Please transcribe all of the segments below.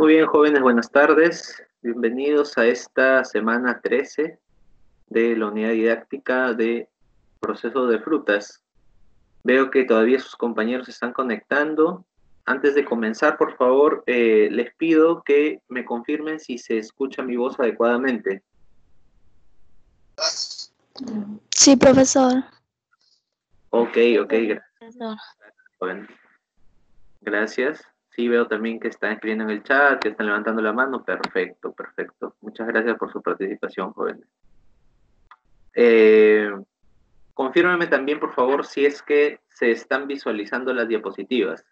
Muy bien, jóvenes, buenas tardes. Bienvenidos a esta semana 13 de la unidad didáctica de proceso de frutas. Veo que todavía sus compañeros se están conectando. Antes de comenzar, por favor, les pido que me confirmen si se escucha mi voz adecuadamente. Sí, profesor. Ok, gracias. Bueno, gracias. Sí, veo también que están escribiendo en el chat, que están levantando la mano. Perfecto. Muchas gracias por su participación, jóvenes. Confírmeme también, por favor, si es que se están visualizando las diapositivas.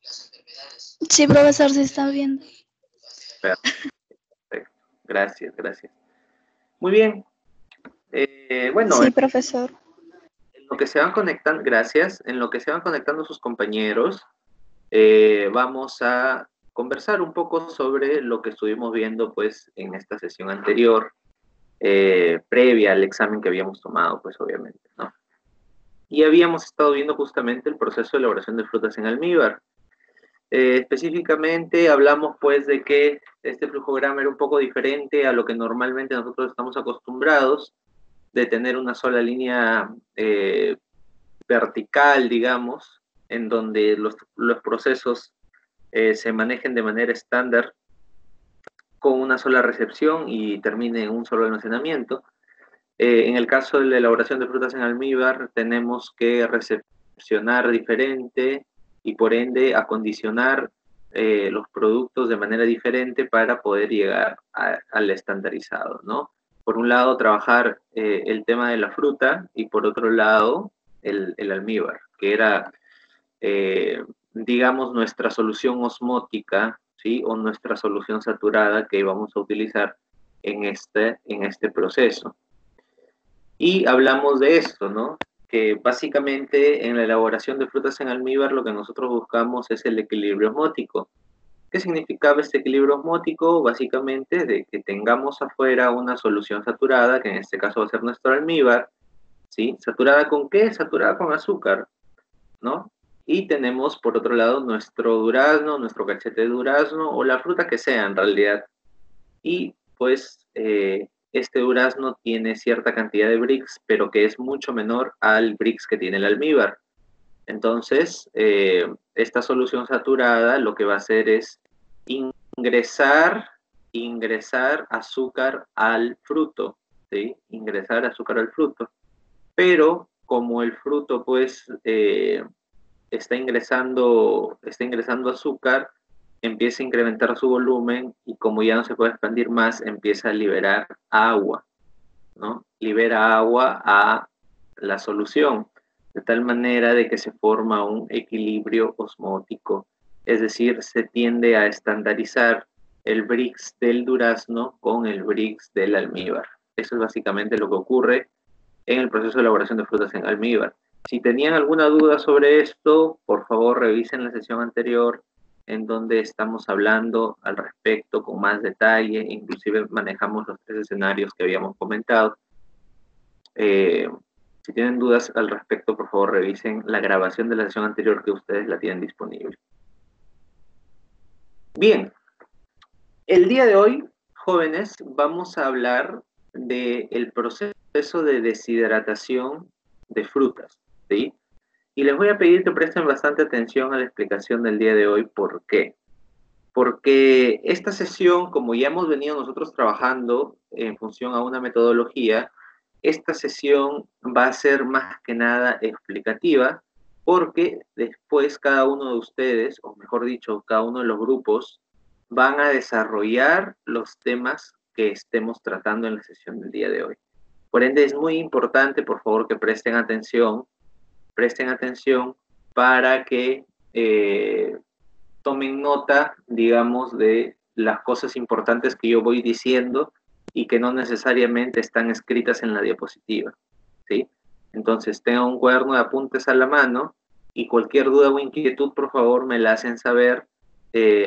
Sí, profesor, se está viendo. Perfecto. Gracias. Muy bien. Bueno, Sí, profesor. en lo que se van conectando, gracias. En lo que se van conectando sus compañeros, vamos a conversar un poco sobre lo que estuvimos viendo, pues, en esta sesión anterior, previa al examen que habíamos tomado, pues, obviamente, ¿no? Y habíamos estado viendo justamente el proceso de elaboración de frutas en almíbar. Específicamente hablamos pues de que este flujograma era un poco diferente a lo que normalmente nosotros estamos acostumbrados, de tener una sola línea vertical, digamos, en donde los procesos se manejen de manera estándar con una sola recepción y termine en un solo almacenamiento. En el caso de la elaboración de frutas en almíbar, tenemos que recepcionar diferente y por ende acondicionar los productos de manera diferente para poder llegar al estandarizado, ¿no? Por un lado, trabajar el tema de la fruta y por otro lado, el almíbar, que era, digamos, nuestra solución osmótica, ¿sí? O nuestra solución saturada que íbamos a utilizar en este proceso. Y hablamos de esto, ¿no? Que básicamente en la elaboración de frutas en almíbar lo que nosotros buscamos es el equilibrio osmótico. ¿Qué significaba este equilibrio osmótico? Básicamente de que tengamos afuera una solución saturada, que en este caso va a ser nuestro almíbar, ¿sí? ¿Saturada con qué? Saturada con azúcar, ¿no? Y tenemos por otro lado nuestro durazno, nuestro cachete de durazno o la fruta que sea en realidad. Y pues este durazno tiene cierta cantidad de Brix, pero que es mucho menor al Brix que tiene el almíbar. Entonces, esta solución saturada lo que va a hacer es ingresar azúcar al fruto, ¿sí? Ingresar azúcar al fruto. Pero como el fruto pues está ingresando azúcar, empieza a incrementar su volumen y como ya no se puede expandir más, empieza a liberar agua, ¿no? Libera agua a la solución, de tal manera de que se forma un equilibrio osmótico, es decir, se tiende a estandarizar el Brix del durazno con el Brix del almíbar. Eso es básicamente lo que ocurre en el proceso de elaboración de frutas en almíbar. Si tenían alguna duda sobre esto, por favor revisen la sesión anterior en donde estamos hablando al respecto con más detalle, inclusive manejamos los 3 escenarios que habíamos comentado. Si tienen dudas al respecto, por favor revisen la grabación de la sesión anterior que ustedes la tienen disponible. Bien, el día de hoy, jóvenes, vamos a hablar del proceso de deshidratación de frutas, ¿sí? Y les voy a pedir que presten bastante atención a la explicación del día de hoy. ¿Por qué? Porque esta sesión, como ya hemos venido nosotros trabajando en función a una metodología, esta sesión va a ser más que nada explicativa, porque después cada uno de ustedes, o mejor dicho, cada uno de los grupos, van a desarrollar los temas que estemos tratando en la sesión del día de hoy. Por ende, es muy importante, por favor, que presten atención para que tomen nota, digamos, de las cosas importantes que yo voy diciendo y que no necesariamente están escritas en la diapositiva, ¿sí? Entonces, tengan un cuaderno de apuntes a la mano y cualquier duda o inquietud, por favor, me la hacen saber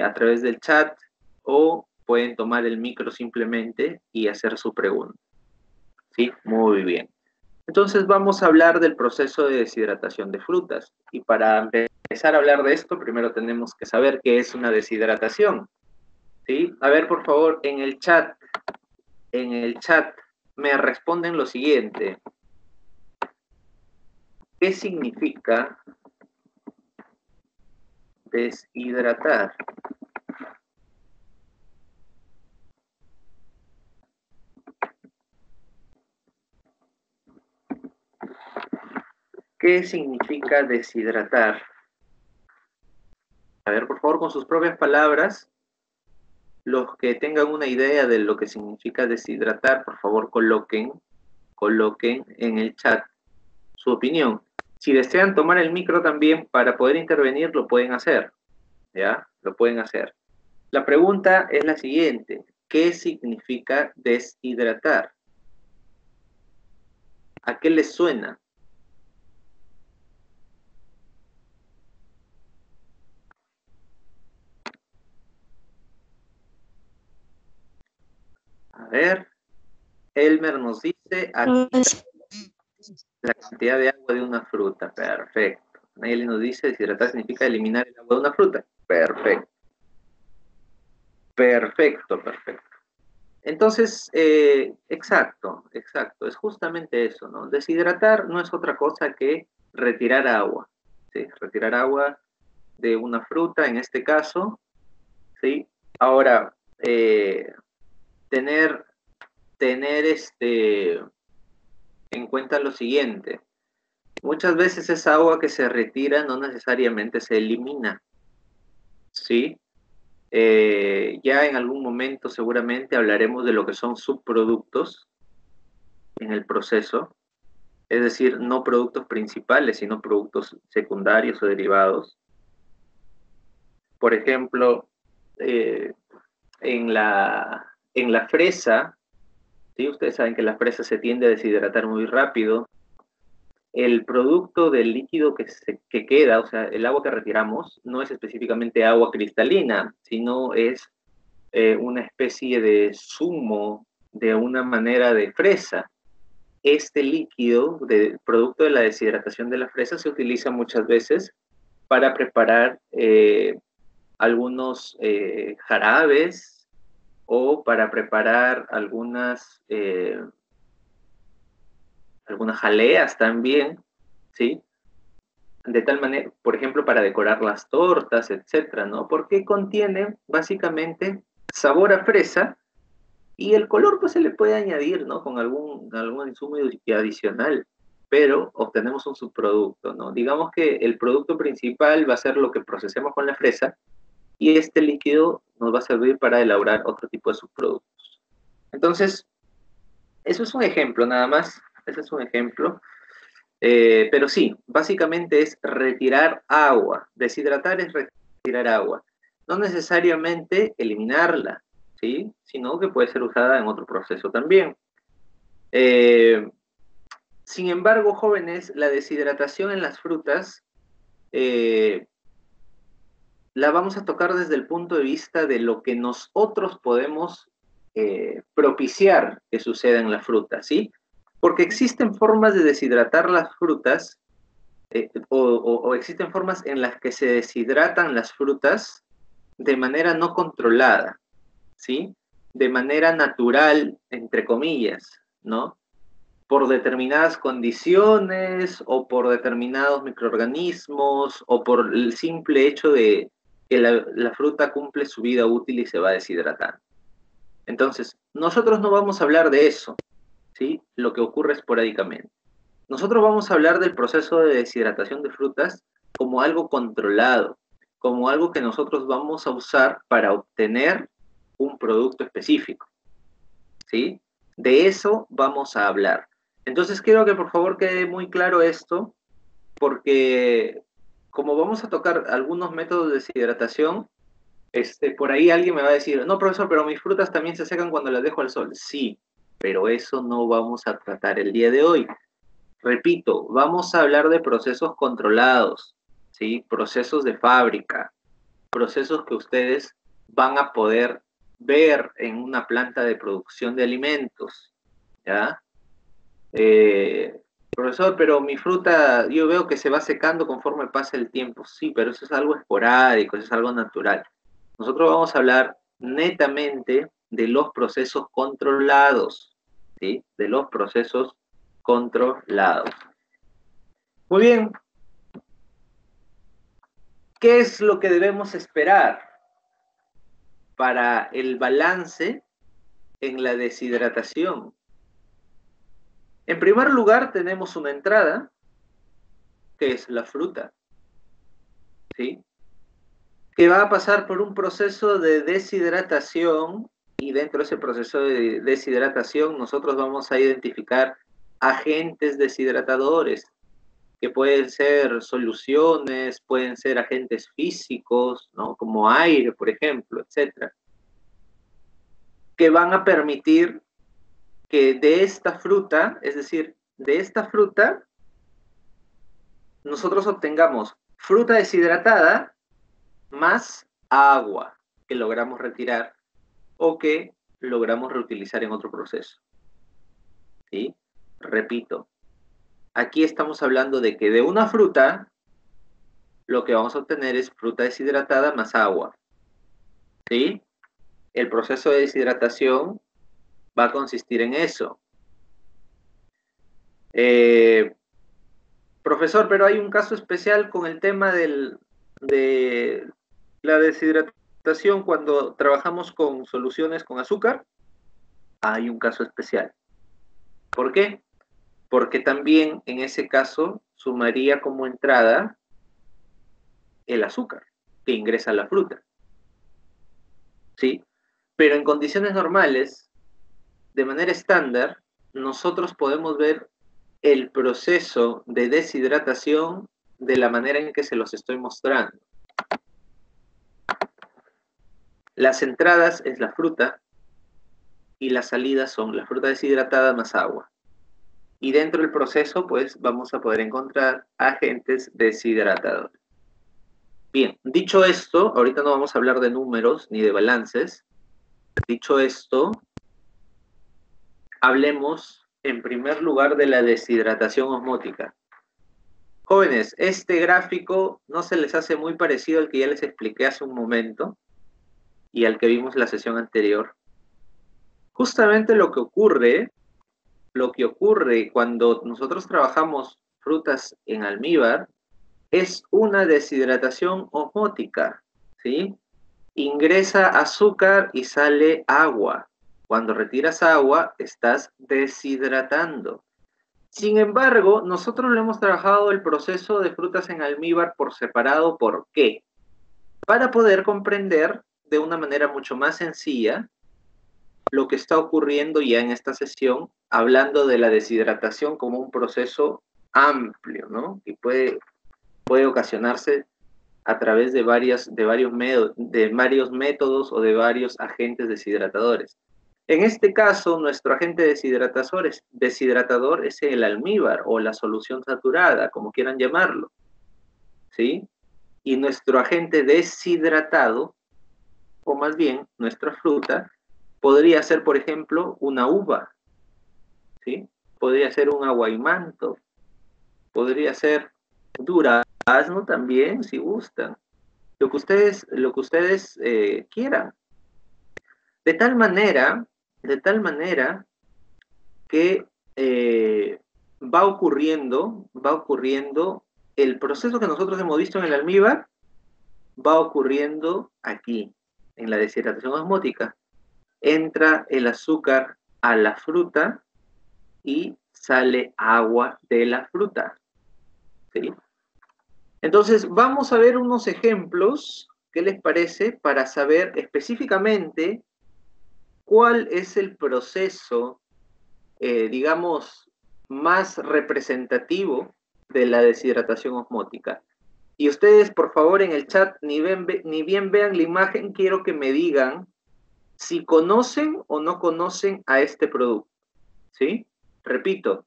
a través del chat o pueden tomar el micro simplemente y hacer su pregunta, ¿sí? Muy bien. Entonces vamos a hablar del proceso de deshidratación de frutas. Y para empezar a hablar de esto, primero tenemos que saber qué es una deshidratación, ¿sí? A ver, por favor, en el chat me responden lo siguiente. ¿Qué significa deshidratar? ¿Qué significa deshidratar? A ver, por favor, con sus propias palabras, los que tengan una idea de lo que significa deshidratar, por favor, coloquen en el chat su opinión. Si desean tomar el micro también para poder intervenir, lo pueden hacer, ¿ya? Lo pueden hacer. La pregunta es la siguiente. ¿Qué significa deshidratar? ¿A qué les suena? A ver, Elmer nos dice la cantidad de agua de una fruta. Perfecto. Nayeli nos dice deshidratar significa eliminar el agua de una fruta. Perfecto. Perfecto, perfecto. Entonces, exacto. Es justamente eso, ¿no? Deshidratar no es otra cosa que retirar agua, ¿sí? Retirar agua de una fruta, en este caso, ¿sí? Ahora, tener en cuenta lo siguiente. Muchas veces esa agua que se retira no necesariamente se elimina, ¿sí? Ya en algún momento seguramente hablaremos de lo que son subproductos en el proceso, es decir, no productos principales, sino productos secundarios o derivados. Por ejemplo, en la fresa, ¿sí? Ustedes saben que la fresa se tiende a deshidratar muy rápido. El producto del líquido que queda, o sea, el agua que retiramos, no es específicamente agua cristalina, sino es una especie de zumo de una manera de fresa. Este líquido, producto de la deshidratación de la fresa, se utiliza muchas veces para preparar algunos jarabes o para preparar algunas jaleas también, ¿sí? De tal manera, por ejemplo, para decorar las tortas, etcétera, ¿no? Porque contiene básicamente sabor a fresa y el color pues se le puede añadir, ¿no? Con algún insumo adicional, pero obtenemos un subproducto, ¿no? Digamos que el producto principal va a ser lo que procesemos con la fresa y este líquido nos va a servir para elaborar otro tipo de subproductos. Entonces, eso es un ejemplo nada más, ese es un ejemplo. Pero sí, básicamente es retirar agua. Deshidratar es retirar agua. No necesariamente eliminarla, ¿sí? Sino que puede ser usada en otro proceso también. Sin embargo, jóvenes, la deshidratación en las frutas la vamos a tocar desde el punto de vista de lo que nosotros podemos propiciar que suceda en la fruta, ¿sí? Porque existen formas de deshidratar las frutas o existen formas en las que se deshidratan las frutas de manera no controlada, ¿sí? De manera natural, entre comillas, ¿no? Por determinadas condiciones o por determinados microorganismos o por el simple hecho de que la fruta cumple su vida útil y se va deshidratando. Entonces, nosotros no vamos a hablar de eso, ¿sí? Lo que ocurre esporádicamente. Nosotros vamos a hablar del proceso de deshidratación de frutas como algo controlado, como algo que nosotros vamos a usar para obtener un producto específico, ¿sí? De eso vamos a hablar. Entonces quiero que por favor quede muy claro esto, porque como vamos a tocar algunos métodos de deshidratación, por ahí alguien me va a decir, no, profesor, pero mis frutas también se secan cuando las dejo al sol. Sí, pero eso no vamos a tratar el día de hoy. Repito, vamos a hablar de procesos controlados, ¿sí? Procesos de fábrica, procesos que ustedes van a poder ver en una planta de producción de alimentos, ¿ya? Profesor, pero mi fruta yo veo que se va secando conforme pasa el tiempo. Sí, pero eso es algo esporádico, eso es algo natural. Nosotros vamos a hablar netamente de los procesos controlados, ¿sí? De los procesos controlados. Muy bien. ¿Qué es lo que debemos esperar para el balance en la deshidratación? En primer lugar, tenemos una entrada, que es la fruta, ¿sí? Que va a pasar por un proceso de deshidratación, y dentro de ese proceso de deshidratación nosotros vamos a identificar agentes deshidratadores, que pueden ser soluciones, pueden ser agentes físicos, ¿no? Como aire, por ejemplo, etcétera, que van a permitir que de esta fruta, es decir, de esta fruta, nosotros obtengamos fruta deshidratada más agua que logramos retirar o que logramos reutilizar en otro proceso. ¿Sí? Repito, aquí estamos hablando de que de una fruta lo que vamos a obtener es fruta deshidratada más agua. ¿Sí? El proceso de deshidratación va a consistir en eso. Profesor, pero hay un caso especial con el tema de la deshidratación cuando trabajamos con soluciones con azúcar. Hay un caso especial. ¿Por qué? Porque también en ese caso sumaría como entrada el azúcar que ingresa a la fruta. ¿Sí? Pero en condiciones normales, de manera estándar, nosotros podemos ver el proceso de deshidratación de la manera en que se los estoy mostrando. Las entradas es la fruta y las salidas son la fruta deshidratada más agua. Y dentro del proceso, pues, vamos a poder encontrar agentes deshidratadores. Bien, dicho esto, ahorita no vamos a hablar de números ni de balances. Dicho esto, hablemos en primer lugar de la deshidratación osmótica. Jóvenes, este gráfico no se les hace muy parecido al que ya les expliqué hace un momento y al que vimos la sesión anterior. Justamente lo que ocurre cuando nosotros trabajamos frutas en almíbar es una deshidratación osmótica, ¿sí? Ingresa azúcar y sale agua. Cuando retiras agua, estás deshidratando. Sin embargo, nosotros lo hemos trabajado el proceso de frutas en almíbar por separado. ¿Por qué? Para poder comprender de una manera mucho más sencilla lo que está ocurriendo ya en esta sesión, hablando de la deshidratación como un proceso amplio, ¿no? Y puede ocasionarse a través de varios métodos o de varios agentes deshidratadores. En este caso, nuestro agente deshidratador es el almíbar o la solución saturada, como quieran llamarlo, ¿sí? Y nuestro agente deshidratado, o más bien nuestra fruta, podría ser, por ejemplo, una uva, ¿sí? Podría ser un aguaimanto, podría ser durazno también, si gustan. Lo que ustedes quieran. De tal manera que va ocurriendo el proceso que nosotros hemos visto en el almíbar, va ocurriendo aquí, en la deshidratación osmótica. Entra el azúcar a la fruta y sale agua de la fruta. ¿Sí? Entonces, vamos a ver unos ejemplos, ¿qué les parece? Para saber específicamente cuál es el proceso, digamos, más representativo de la deshidratación osmótica. Y ustedes, por favor, en el chat, ni bien vean la imagen, quiero que me digan si conocen o no conocen a este producto. ¿Sí? Repito,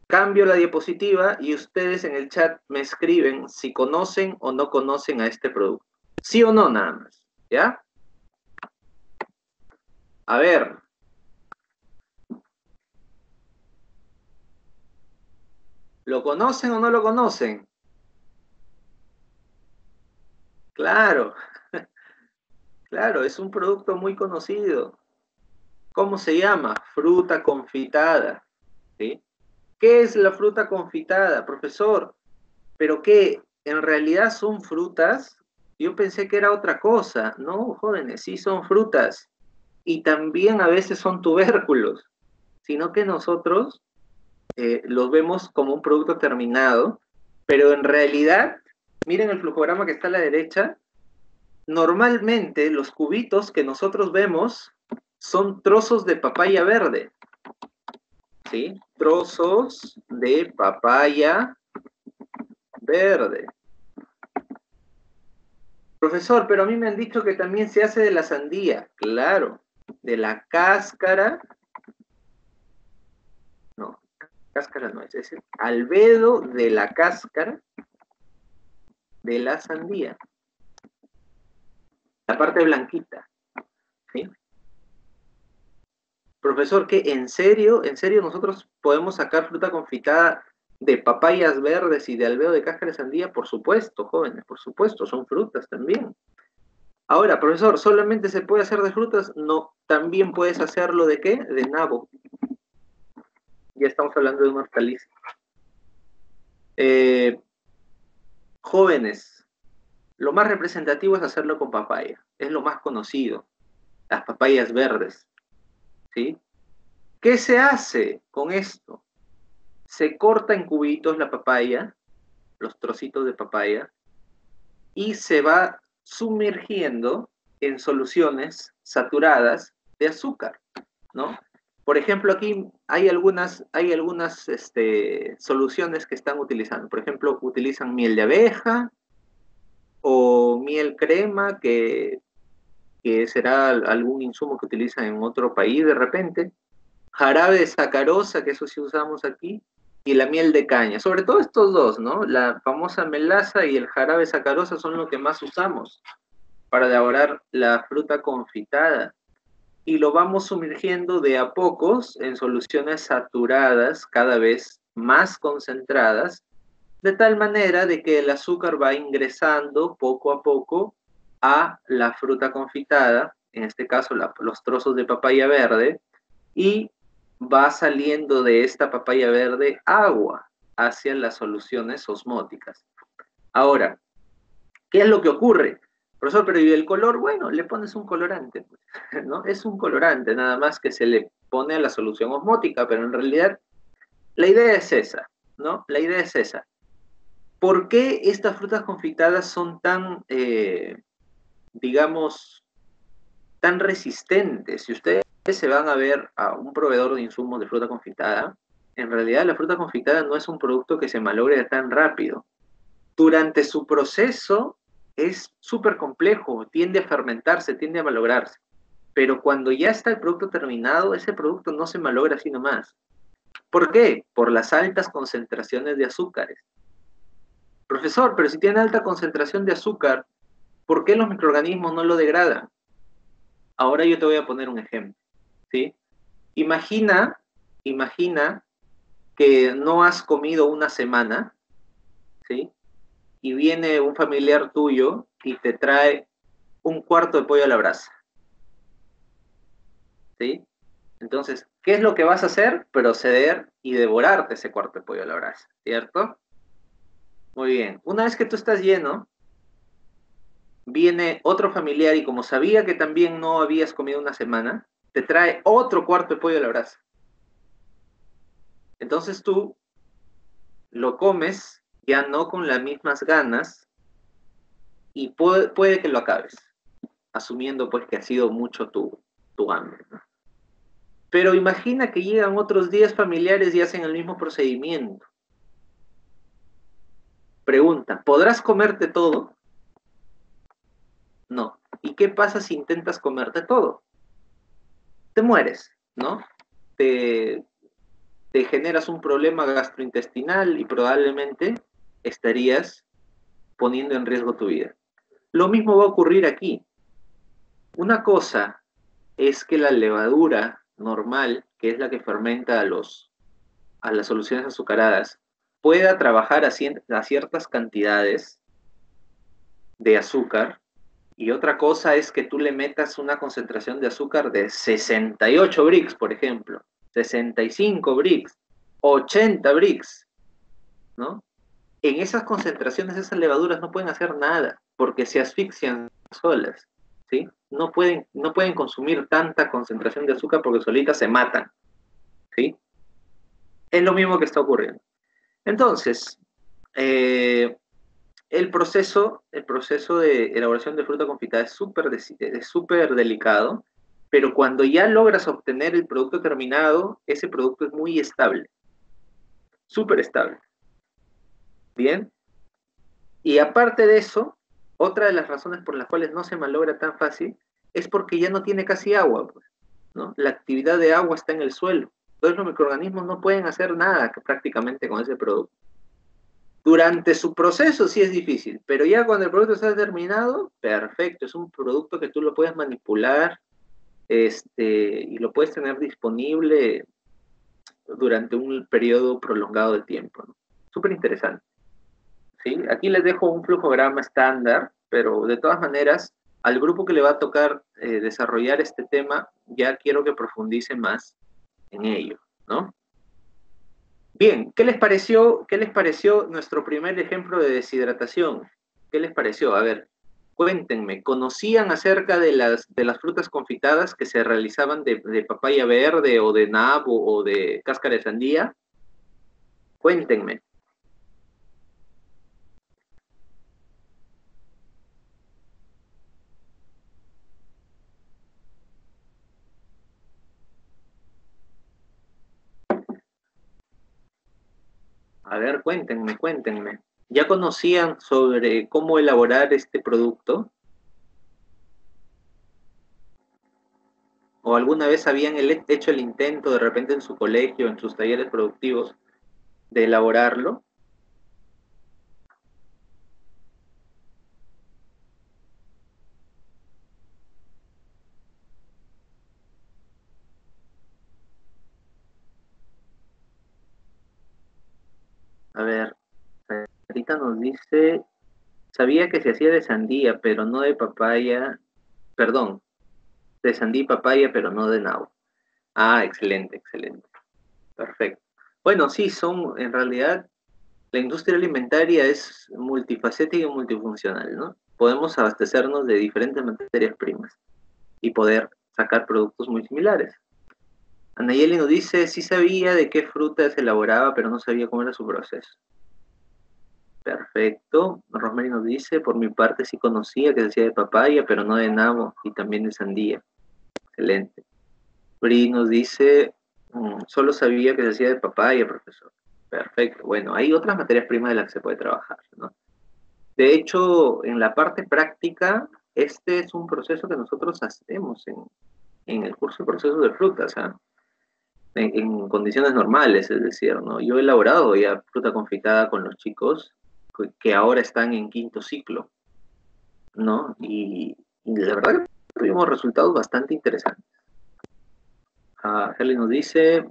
cambio la diapositiva y ustedes en el chat me escriben si conocen o no conocen a este producto. ¿Sí o no, nada más? ¿Ya? A ver. 。 . 。 . 。 . 。 . 。 . 。 . 。 . 。 . 。 . 。 . 。 . 。 . 。 . 。 . 。 . 。 . 。 . 。 。 . 。 。 . 。 。 . 。 。 . 。 。 . 。 . 。 . 。 . 。 . 。 A ver. ¿Lo conocen o no lo conocen? Claro, claro, es un producto muy conocido. ¿Cómo se llama? Fruta confitada. ¿Sí? ¿Qué es la fruta confitada, profesor? ¿Pero qué? ¿En realidad son frutas? Yo pensé que era otra cosa. No, jóvenes, sí son frutas. Y también a veces son tubérculos, sino que nosotros los vemos como un producto terminado, pero en realidad, miren el flujograma que está a la derecha, normalmente los cubitos que nosotros vemos son trozos de papaya verde, ¿sí? Trozos de papaya verde. Profesor, pero a mí me han dicho que también se hace de la sandía. Claro, de la cáscara. No, cáscara no es el albedo de la cáscara de la sandía. La parte blanquita, ¿sí? Profesor, ¿qué? ¿En serio? ¿En serio nosotros podemos sacar fruta confitada de papayas verdes y de albedo de cáscara de sandía? Por supuesto, jóvenes, por supuesto, son frutas también. Ahora, profesor, ¿solamente se puede hacer de frutas? No, también puedes hacerlo ¿de qué? De nabo. Ya estamos hablando de una hortaliza. Jóvenes, lo más representativo es hacerlo con papaya. Es lo más conocido. Las papayas verdes, ¿sí? ¿Qué se hace con esto? Se corta en cubitos la papaya, los trocitos de papaya, y se va sumergiendo en soluciones saturadas de azúcar, ¿no? Por ejemplo, aquí hay algunas soluciones que están utilizando. Por ejemplo, utilizan miel de abeja o miel crema, que será algún insumo que utilizan en otro país de repente. Jarabe de sacarosa, que eso sí usamos aquí, y la miel de caña. Sobre todo estos dos, ¿no? La famosa melaza y el jarabe sacarosa son lo que más usamos para elaborar la fruta confitada. Y lo vamos sumergiendo de a pocos en soluciones saturadas, cada vez más concentradas, de tal manera de que el azúcar va ingresando poco a poco a la fruta confitada, en este caso los trozos de papaya verde, y va saliendo de esta papaya verde agua hacia las soluciones osmóticas. Ahora, ¿qué es lo que ocurre? Profesor, pero ¿y el color? Bueno, le pones un colorante, ¿no? Es un colorante, nada más que se le pone a la solución osmótica, pero en realidad la idea es esa, ¿no? La idea es esa. ¿Por qué estas frutas confitadas son tan, digamos, tan resistentes? Si ustedes se van a ver a un proveedor de insumos de fruta confitada, en realidad la fruta confitada no es un producto que se malogre tan rápido. Durante su proceso es súper complejo, tiende a fermentarse, tiende a malograrse. Pero cuando ya está el producto terminado, ese producto no se malogra así nomás. ¿Por qué? Por las altas concentraciones de azúcares. Profesor, pero si tiene alta concentración de azúcar, ¿por qué los microorganismos no lo degradan? Ahora yo te voy a poner un ejemplo, ¿sí? Imagina que no has comido una semana, ¿sí? Y viene un familiar tuyo y te trae un cuarto de pollo a la brasa, ¿sí? Entonces, ¿qué es lo que vas a hacer? Proceder y devorarte ese cuarto de pollo a la brasa, ¿cierto? Muy bien. Una vez que tú estás lleno, viene otro familiar y como sabía que también no habías comido una semana, te trae otro cuarto de pollo a la brasa. Entonces tú lo comes ya no con las mismas ganas y puede que lo acabes, asumiendo pues que ha sido mucho tu hambre, ¿no? Pero imagina que llegan otros 10 familiares y hacen el mismo procedimiento. Pregunta, ¿podrás comerte todo? No. ¿Y qué pasa si intentas comerte todo? Te mueres, ¿no? Te, te generas un problema gastrointestinal y probablemente estarías poniendo en riesgo tu vida. Lo mismo va a ocurrir aquí. Una cosa es que la levadura normal, que es la que fermenta a las soluciones azucaradas, pueda trabajar a ciertas cantidades de azúcar, y otra cosa es que tú le metas una concentración de azúcar de 68 Brix, por ejemplo, 65 Brix, 80 Brix, ¿no? En esas concentraciones, esas levaduras no pueden hacer nada, porque se asfixian solas, ¿sí? No pueden consumir tanta concentración de azúcar porque solitas se matan, ¿sí? Es lo mismo que está ocurriendo. Entonces, el proceso de elaboración de fruta confitada es súper delicado, pero cuando ya logras obtener el producto terminado, ese producto es muy estable, súper estable. Bien. Y aparte de eso, otra de las razones por las cuales no se malogra tan fácil es porque ya no tiene casi agua, pues, ¿no? La actividad de agua está en el suelo. Entonces los microorganismos no pueden hacer nada prácticamente con ese producto. Durante su proceso sí es difícil, pero ya cuando el producto está terminado, perfecto, es un producto que tú lo puedes manipular, y lo puedes tener disponible durante un periodo prolongado de tiempo, ¿no? Súper interesante, ¿sí? Aquí les dejo un flujograma estándar, pero de todas maneras, al grupo que le va a tocar desarrollar este tema, ya quiero que profundice más en ello, ¿no? Bien, ¿qué les pareció nuestro primer ejemplo de deshidratación? ¿Qué les pareció? A ver, cuéntenme, ¿conocían acerca de las frutas confitadas que se realizaban de papaya verde o de nabo o de cáscara de sandía? Cuéntenme. A ver, cuéntenme. ¿Ya conocían sobre cómo elaborar este producto? ¿O alguna vez habían hecho el intento de repente en su colegio, en sus talleres productivos, de elaborarlo? A ver, Sarita nos dice, sabía que se hacía de sandía, pero no de papaya, perdón, de sandía y papaya, pero no de nabo. Ah, excelente, perfecto. Bueno, sí, en realidad, la industria alimentaria es multifacética y multifuncional, ¿no? Podemos abastecernos de diferentes materias primas y poder sacar productos muy similares. Anayeli nos dice, sí sabía de qué fruta se elaboraba, pero no sabía cómo era su proceso. Perfecto. Rosemary nos dice, por mi parte sí conocía que se hacía de papaya, pero no de nabo y también de sandía. Excelente. Bri nos dice, solo sabía que se hacía de papaya, profesor. Perfecto. Bueno, hay otras materias primas de las que se puede trabajar, ¿no? De hecho, en la parte práctica, este es un proceso que nosotros hacemos en el curso de procesos de frutas, ¿ah? En condiciones normales, es decir, ¿no? Yo he elaborado ya fruta confitada con los chicos que ahora están en quinto ciclo, ¿no? Y la verdad que tuvimos resultados bastante interesantes. Helen nos dice,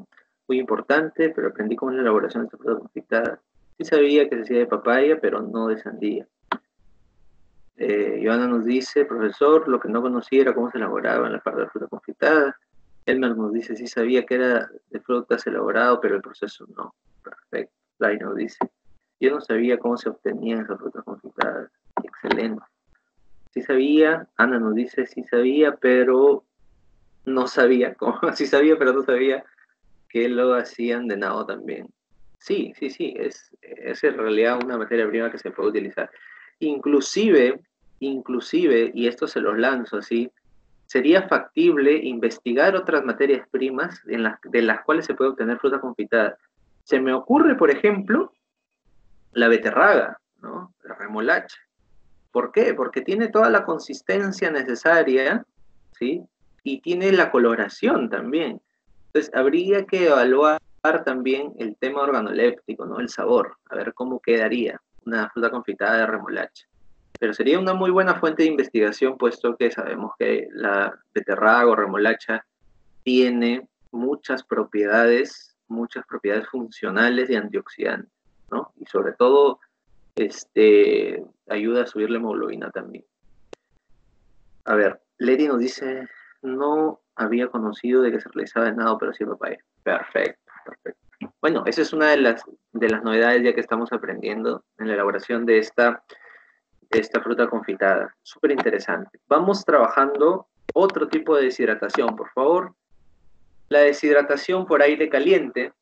muy importante, pero aprendí cómo es la elaboración de esta fruta confitada. Sí sabía que se hacía de papaya, pero no de sandía. Joana nos dice, profesor, lo que no conocía era cómo se elaboraba en la parte de fruta confitada. Elmer nos dice, sí sabía que era de frutas elaborado, pero el proceso no. Perfecto. Lai nos dice, yo no sabía cómo se obtenían esas frutas confitadas. Excelente. Sí sabía, Ana nos dice, sí sabía, pero no sabía cómo, sí sabía, pero no sabía que lo hacían de nabo también. Sí, es en realidad una materia prima que se puede utilizar. Inclusive, y esto se los lanzo así, sería factible investigar otras materias primas de las cuales se puede obtener fruta confitada. Se me ocurre, por ejemplo, la beterraga, ¿no? La remolacha. ¿Por qué? Porque tiene toda la consistencia necesaria, ¿sí? Y tiene la coloración también. Entonces, habría que evaluar también el tema organoléptico, ¿no? El sabor, a ver cómo quedaría una fruta confitada de remolacha. Pero sería una muy buena fuente de investigación, puesto que sabemos que la beterraga o remolacha tiene muchas propiedades funcionales y antioxidantes, ¿no? Y sobre todo, ayuda a subir la hemoglobina también. A ver, Leti nos dice, no había conocido de que se realizaba en nada operación papaya. Perfecto, perfecto. Bueno, esa es una de las novedades ya que estamos aprendiendo en la elaboración de esta fruta confitada. Súper interesante. Vamos trabajando otro tipo de deshidratación, por favor. La deshidratación por aire caliente,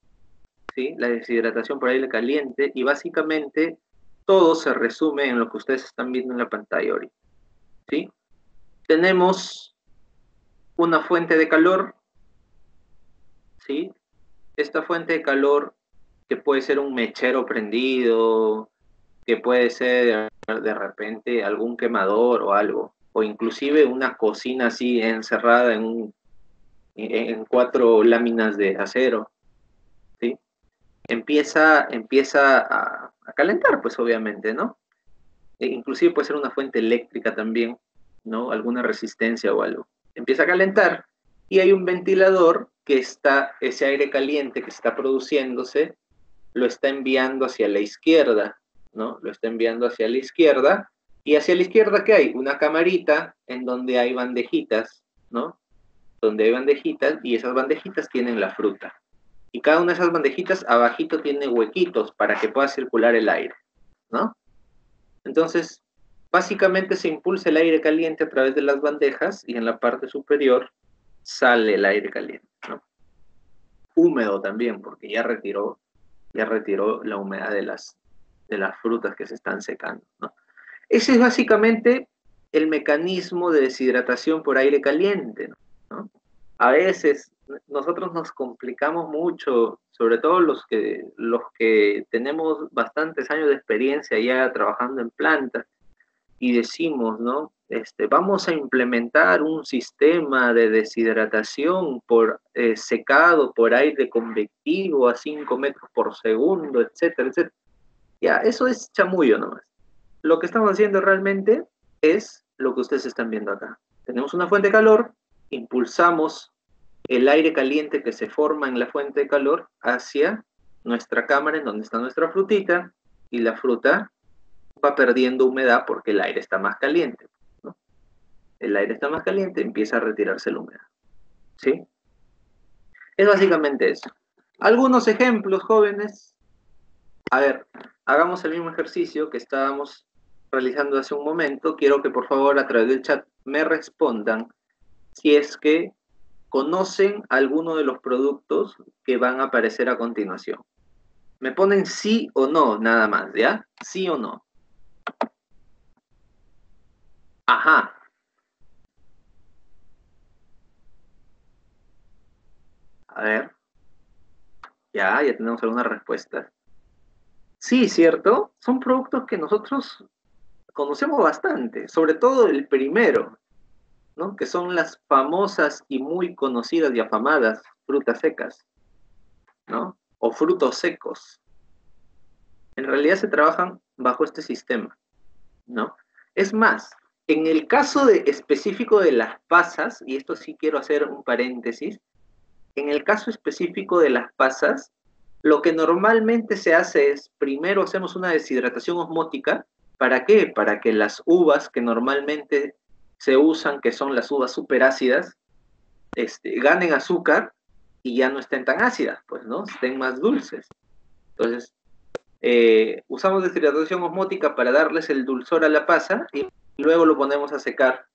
¿sí? La deshidratación por aire caliente, y básicamente todo se resume en lo que ustedes están viendo en la pantalla ahorita, ¿sí? Tenemos una fuente de calor, ¿sí? Esta fuente de calor, que puede ser un mechero prendido, que puede ser de repente algún quemador o algo, o inclusive una cocina así encerrada en 4 láminas de acero, ¿sí? Empieza a calentar, pues obviamente, ¿no? Inclusive puede ser una fuente eléctrica también, ¿no? Alguna resistencia o algo. Empieza a calentar y hay un ventilador que ese aire caliente que está produciéndose, lo está enviando hacia la izquierda, ¿no? Lo está enviando hacia la izquierda. Y hacia la izquierda, ¿qué hay? Una camarita en donde hay bandejitas, ¿no? Donde hay bandejitas, y esas bandejitas tienen la fruta. Y cada una de esas bandejitas abajito tiene huequitos para que pueda circular el aire, ¿no? Entonces, básicamente se impulsa el aire caliente a través de las bandejas y en la parte superior sale el aire caliente, ¿no? Húmedo también, porque ya retiró la humedad de las frutas que se están secando, ¿no? Ese es básicamente el mecanismo de deshidratación por aire caliente, ¿no? A veces nosotros nos complicamos mucho, sobre todo los que tenemos bastantes años de experiencia ya trabajando en plantas, y decimos, ¿no? Vamos a implementar un sistema de deshidratación por secado por aire convectivo a 5 metros por segundo, etcétera, etcétera. Ya, eso es chamullo nomás. Lo que estamos haciendo realmente es lo que ustedes están viendo acá. Tenemos una fuente de calor, impulsamos el aire caliente que se forma en la fuente de calor hacia nuestra cámara en donde está nuestra frutita, y la fruta va perdiendo humedad porque el aire está más caliente, ¿no? El aire está más caliente, empieza a retirarse la humedad, ¿sí? Es básicamente eso. Algunos ejemplos, jóvenes. A ver, hagamos el mismo ejercicio que estábamos realizando hace un momento. Quiero que por favor a través del chat me respondan si es que conocen alguno de los productos que van a aparecer a continuación. Me ponen sí o no, nada más, ¿ya? Sí o no. Ajá. A ver. Ya tenemos algunas respuestas. Sí, cierto. Son productos que nosotros conocemos bastante, sobre todo el primero, ¿no? Que son las famosas y muy conocidas y afamadas frutas secas, ¿no? O frutos secos. En realidad se trabajan bajo este sistema, ¿no? Es más, en el caso específico de las pasas, y esto sí quiero hacer un paréntesis, en el caso específico de las pasas, lo que normalmente se hace es, primero hacemos una deshidratación osmótica. ¿Para qué? Para que las uvas que normalmente se usan, que son las uvas superácidas, ganen azúcar y ya no estén tan ácidas, pues, ¿no? Estén más dulces. Entonces, usamos deshidratación osmótica para darles el dulzor a la pasa y luego lo ponemos a secar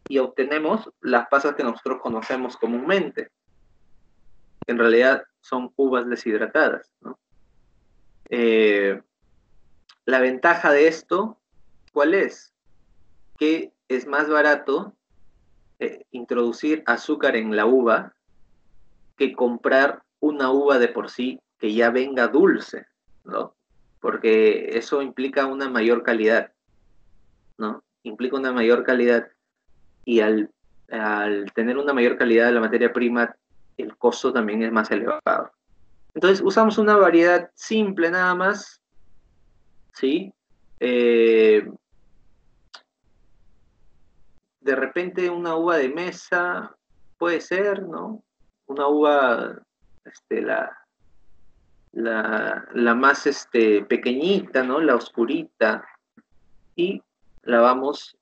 y obtenemos las pasas que nosotros conocemos comúnmente. En realidad son uvas deshidratadas, ¿no? La ventaja de esto, ¿cuál es? Que es más barato introducir azúcar en la uva que comprar una uva de por sí que ya venga dulce, ¿no? Porque eso implica una mayor calidad, ¿no? Implica una mayor calidad, y al tener una mayor calidad de la materia prima, el costo también es más elevado. Entonces usamos una variedad simple nada más, ¿sí? De repente una uva de mesa puede ser, ¿no? Una uva, la más pequeñita, ¿no? La oscurita, y la vamos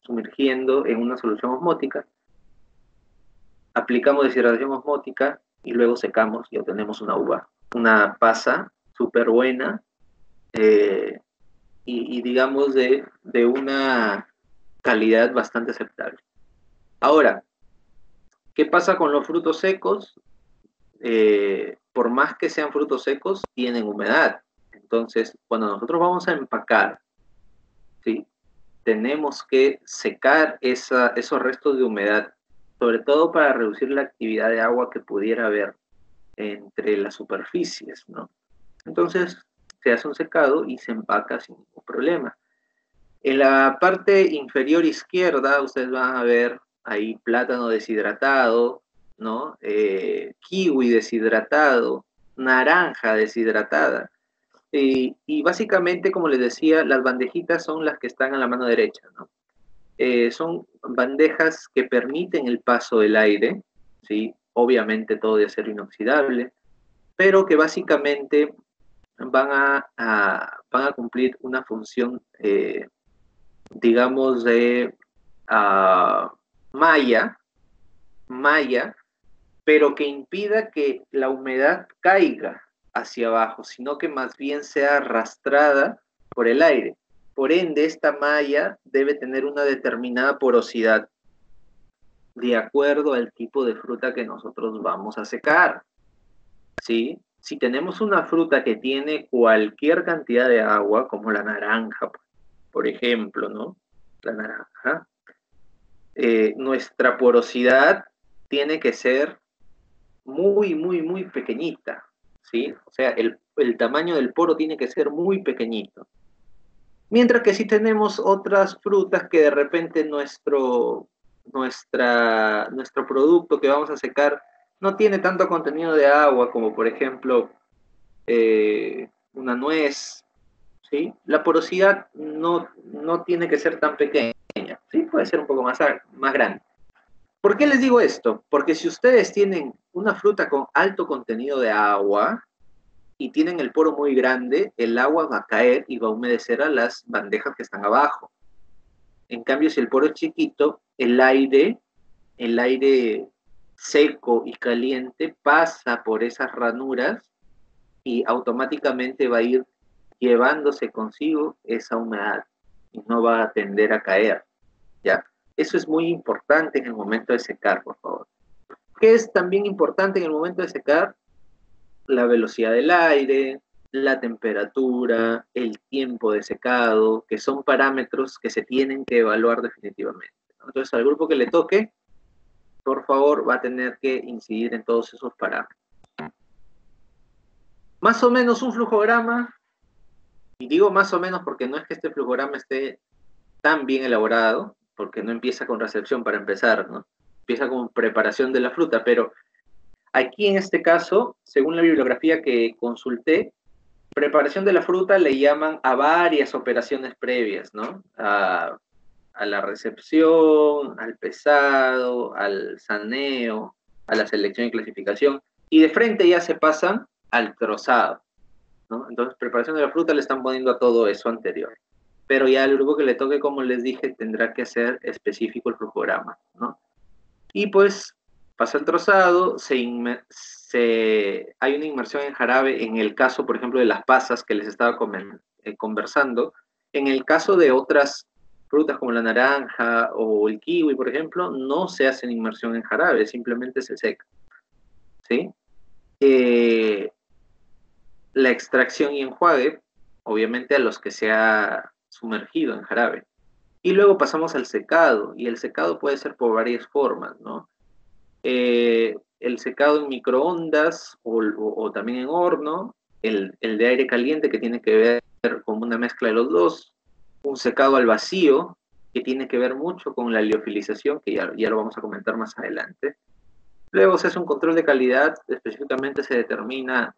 sumergiendo en una solución osmótica, aplicamos deshidratación osmótica y luego secamos y obtenemos una uva, una pasa súper buena, y digamos de una calidad bastante aceptable. Ahora, ¿qué pasa con los frutos secos? Por más que sean frutos secos, tienen humedad. Entonces, cuando nosotros vamos a empacar, ¿sí?, tenemos que secar esos restos de humedad, sobre todo para reducir la actividad de agua que pudiera haber entre las superficies, ¿no? Entonces, se hace un secado y se empaca sin ningún problema. En la parte inferior izquierda, ustedes van a ver ahí plátano deshidratado, ¿no? Kiwi deshidratado, naranja deshidratada. Y básicamente, como les decía, las bandejitas son las que están a la mano derecha, ¿no? Son bandejas que permiten el paso del aire, ¿sí? Obviamente todo de acero inoxidable, pero que básicamente van a cumplir una función, digamos, de malla, pero que impida que la humedad caiga hacia abajo, sino que más bien sea arrastrada por el aire. Por ende, esta malla debe tener una determinada porosidad de acuerdo al tipo de fruta que nosotros vamos a secar, ¿sí? Si tenemos una fruta que tiene cualquier cantidad de agua, como la naranja, por ejemplo, ¿no? La naranja, nuestra porosidad tiene que ser muy, muy, muy pequeñita, ¿sí? O sea, el tamaño del poro tiene que ser muy pequeñito. Mientras que si tenemos otras frutas que de repente nuestro producto que vamos a secar no tiene tanto contenido de agua, como por ejemplo una nuez, ¿sí? La porosidad no tiene que ser tan pequeña, ¿sí? Puede ser un poco más grande. ¿Por qué les digo esto? Porque si ustedes tienen una fruta con alto contenido de agua y tienen el poro muy grande, el agua va a caer y va a humedecer a las bandejas que están abajo. En cambio, si el poro es chiquito, el aire seco y caliente pasa por esas ranuras y automáticamente va a ir llevándose consigo esa humedad y no va a tender a caer, ¿ya? Eso es muy importante en el momento de secar, por favor. ¿Qué es también importante en el momento de secar? La velocidad del aire, la temperatura, el tiempo de secado, que son parámetros que se tienen que evaluar definitivamente. Entonces, al grupo que le toque, por favor, va a tener que incidir en todos esos parámetros. Más o menos un flujograma, y digo más o menos porque no es que este flujograma esté tan bien elaborado, porque no empieza con recepción para empezar, ¿no? Empieza con preparación de la fruta, pero aquí en este caso, según la bibliografía que consulté, preparación de la fruta le llaman a varias operaciones previas, ¿no? A la recepción, al pesado, al saneo, a la selección y clasificación, y de frente ya se pasan al trozado, ¿no? Entonces, preparación de la fruta le están poniendo a todo eso anterior. Pero ya el grupo que le toque, como les dije, tendrá que hacer específico el flujograma, ¿no? Y pues pasa el trozado, hay una inmersión en jarabe en el caso, por ejemplo, de las pasas que les estaba conversando. En el caso de otras frutas como la naranja o el kiwi, por ejemplo, no se hace inmersión en jarabe, simplemente se seca, ¿sí? La extracción y enjuague, obviamente a los que se ha sumergido en jarabe. Y luego pasamos al secado, y el secado puede ser por varias formas, ¿no? El secado en microondas o también en horno, el de aire caliente que tiene que ver con una mezcla de los dos, un secado al vacío que tiene que ver mucho con la liofilización, que ya lo vamos a comentar más adelante. Luego se hace un control de calidad, específicamente se determina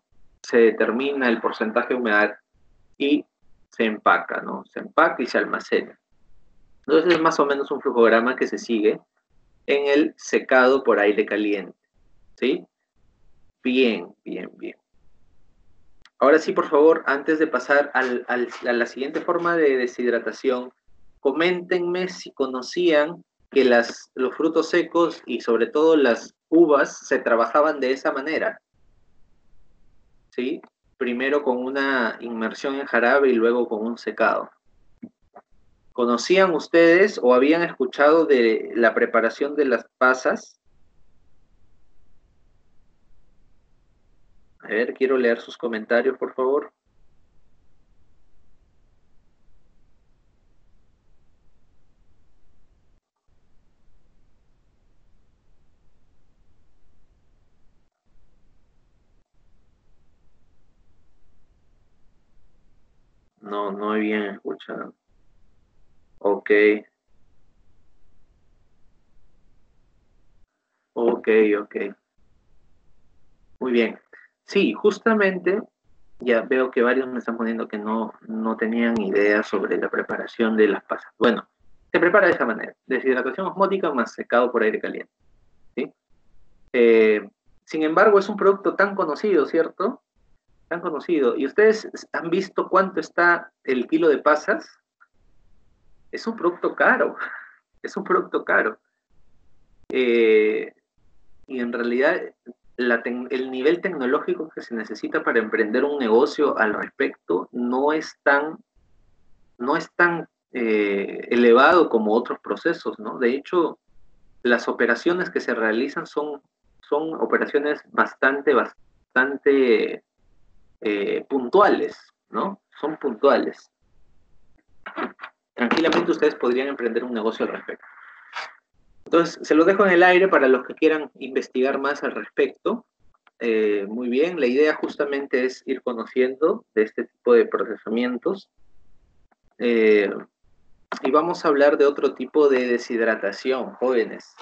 el porcentaje de humedad y se empaca, ¿no? Se empaca y se almacena. Entonces es más o menos un flujograma que se sigue en el secado por aire caliente, ¿sí? Bien, bien, bien. Ahora sí, por favor, antes de pasar a la siguiente forma de deshidratación, coméntenme si conocían que los frutos secos y sobre todo las uvas se trabajaban de esa manera, ¿sí? Primero con una inmersión en jarabe y luego con un secado. ¿Conocían ustedes o habían escuchado de la preparación de las pasas? A ver, quiero leer sus comentarios, por favor. No, no habían escuchado. Ok, ok, ok. Muy bien. Sí, justamente ya veo que varios me están poniendo que no tenían idea sobre la preparación de las pasas. Bueno, se prepara de esa manera. Deshidratación osmótica más secado por aire caliente. ¿Sí? Eh, Sin embargo, es un producto tan conocido, ¿cierto? Tan conocido. ¿Y ustedes han visto cuánto está el kilo de pasas? Es un producto caro. Es un producto caro. Eh, y en realidad el nivel tecnológico que se necesita para emprender un negocio al respecto no es tan elevado como otros procesos, ¿no? De hecho, las operaciones que se realizan son operaciones bastante puntuales, ¿no? Son puntuales. Tranquilamente ustedes podrían emprender un negocio al respecto. Entonces, se lo dejo en el aire para los que quieran investigar más al respecto. Muy bien, la idea justamente es ir conociendo de este tipo de procesamientos. Eh, y vamos a hablar de otro tipo de deshidratación, jóvenes.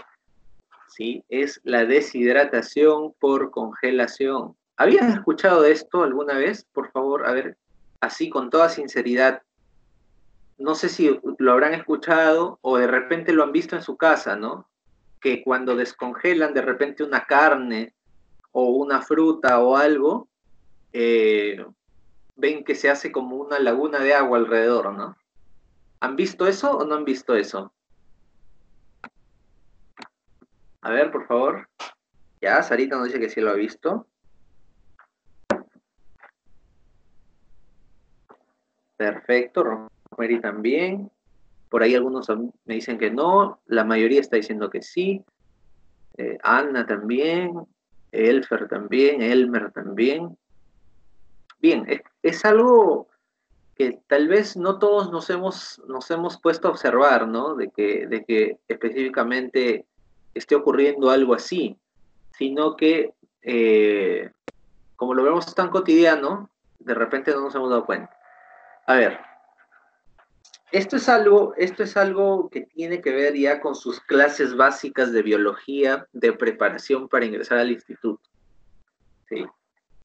¿Sí? Es la deshidratación por congelación. ¿Habían escuchado de esto alguna vez? Por favor, a ver, así con toda sinceridad. No sé si lo habrán escuchado o de repente lo han visto en su casa, ¿no? Que cuando descongelan de repente una carne o una fruta o algo, ven que se hace como una laguna de agua alrededor, ¿no? ¿Han visto eso o no han visto eso? A ver, por favor. Ya, Sarita nos dice que sí lo ha visto. Perfecto, Romeri también. Por ahí algunos me dicen que no, la mayoría está diciendo que sí. Anna también, Elfer también, Elmer también. Bien, es algo que tal vez no todos nos hemos puesto a observar, ¿no? De que específicamente esté ocurriendo algo así, sino que como lo vemos tan cotidiano, de repente no nos hemos dado cuenta. A ver, esto es algo que tiene que ver ya con sus clases básicas de biología de preparación para ingresar al instituto. ¿Sí?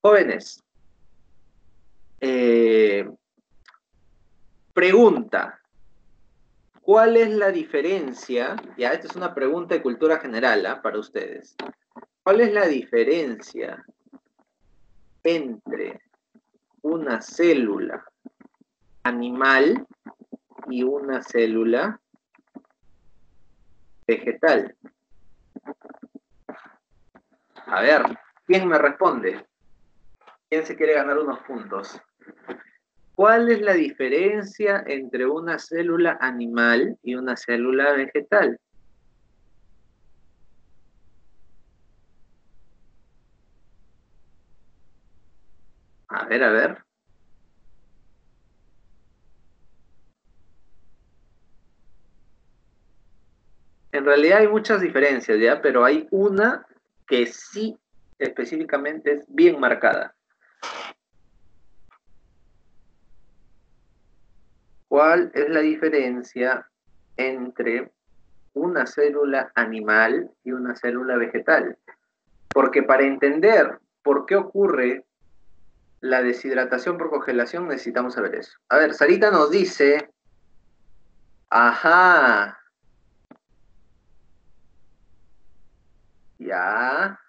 Jóvenes, eh, pregunta, ¿cuál es la diferencia? Ya, esta es una pregunta de cultura general, ¿ah? Para ustedes. ¿Cuál es la diferencia entre una célula animal y una célula vegetal? A ver, ¿quién me responde? ¿Quién se quiere ganar unos puntos? ¿Cuál es la diferencia entre una célula animal y una célula vegetal? A ver, a ver. En realidad hay muchas diferencias, ¿ya? Pero hay una que sí específicamente es bien marcada. ¿Cuál es la diferencia entre una célula animal y una célula vegetal? Porque para entender por qué ocurre la deshidratación por congelación necesitamos saber eso. A ver, Sarita nos dice, ajá, ya,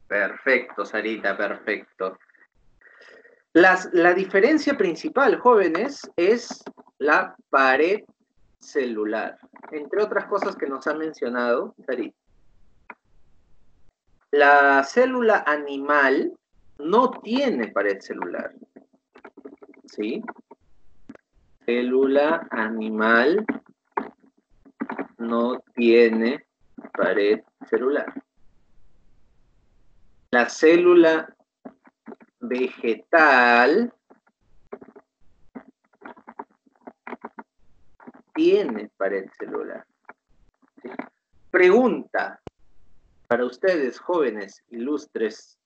perfecto, Sarita, perfecto. La diferencia principal, jóvenes, es la pared celular. Entre otras cosas que nos ha mencionado David. La célula animal no tiene pared celular. ¿Sí? Célula animal no tiene pared celular. La célula vegetal tiene pared celular. ¿Sí? Pregunta para ustedes, jóvenes ilustres.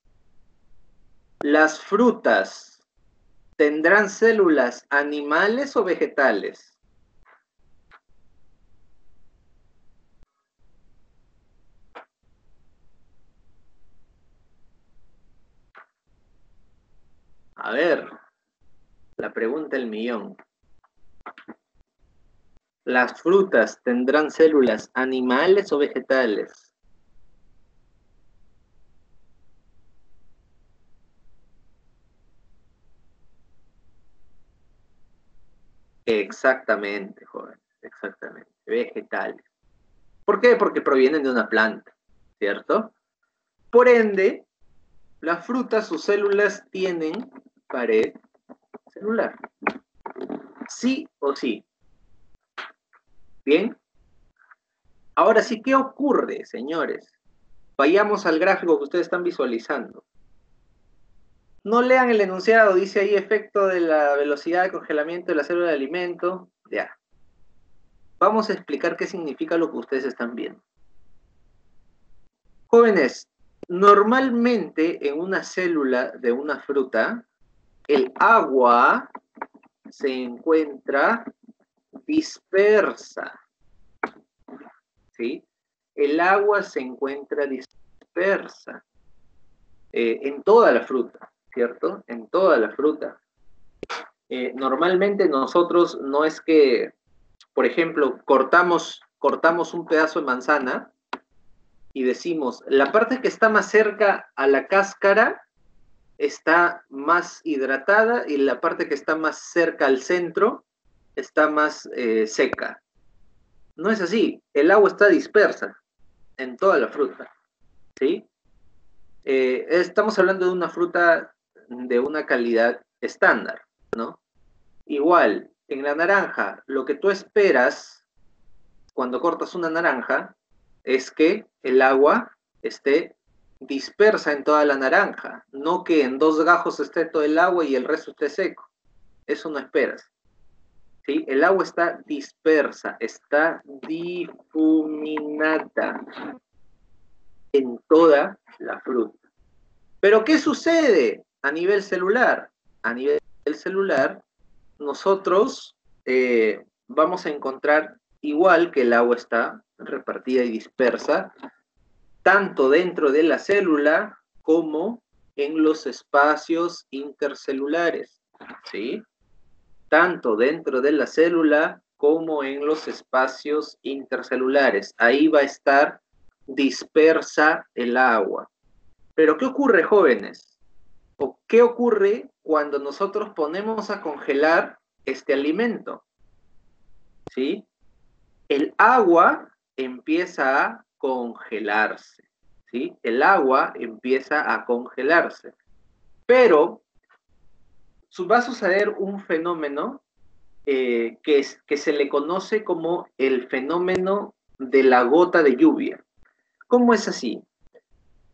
¿Las frutas tendrán células animales o vegetales? A ver, la pregunta del millón. ¿Las frutas tendrán células animales o vegetales? Exactamente, joven, exactamente, vegetales. ¿Por qué? Porque provienen de una planta, ¿cierto? Por ende, las frutas, sus células tienen pared celular. Sí o sí. ¿Bien? Ahora sí, ¿qué ocurre, señores? Vayamos al gráfico que ustedes están visualizando. No lean el enunciado, dice ahí efecto de la velocidad de congelamiento de la célula de alimento. Ya. Vamos a explicar qué significa lo que ustedes están viendo. Jóvenes, normalmente en una célula de una fruta, el agua se encuentra dispersa. ¿Sí? El agua se encuentra dispersa en toda la fruta, ¿cierto? En toda la fruta. Normalmente nosotros no es que, por ejemplo, cortamos un pedazo de manzana y decimos, la parte que está más cerca a la cáscara está más hidratada y la parte que está más cerca al centro está más seca. No es así, el agua está dispersa en toda la fruta, ¿sí? Estamos hablando de una fruta de una calidad estándar, ¿no? Igual, en la naranja, lo que tú esperas cuando cortas una naranja es que el agua esté dispersa en toda la naranja, no que en 2 gajos esté todo el agua y el resto esté seco. Eso no esperas. ¿Sí? El agua está dispersa, está difuminada en toda la fruta. Pero ¿qué sucede a nivel celular? A nivel celular, nosotros vamos a encontrar igual que el agua está repartida y dispersa, tanto dentro de la célula como en los espacios intercelulares, ¿sí? Tanto dentro de la célula como en los espacios intercelulares. Ahí va a estar dispersa el agua. Pero ¿qué ocurre, jóvenes? ¿O qué ocurre cuando nosotros ponemos a congelar este alimento? ¿Sí? El agua empieza a congelarse, ¿sí? El agua empieza a congelarse. Pero va a suceder un fenómeno que se le conoce como el fenómeno de la gota de lluvia. ¿Cómo es así?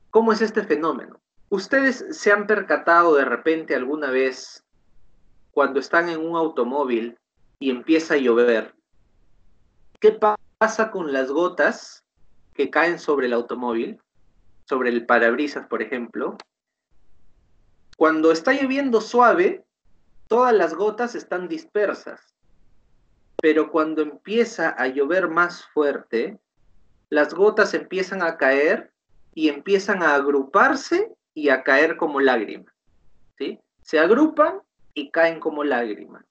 ¿Cómo es este fenómeno? ¿Ustedes se han percatado de repente alguna vez cuando están en un automóvil y empieza a llover? ¿Qué pasa con las gotas que caen sobre el automóvil, sobre el parabrisas, por ejemplo? Cuando está lloviendo suave, todas las gotas están dispersas, pero cuando empieza a llover más fuerte, las gotas empiezan a caer y empiezan a agruparse y a caer como lágrimas, ¿sí? Se agrupan y caen como lágrimas.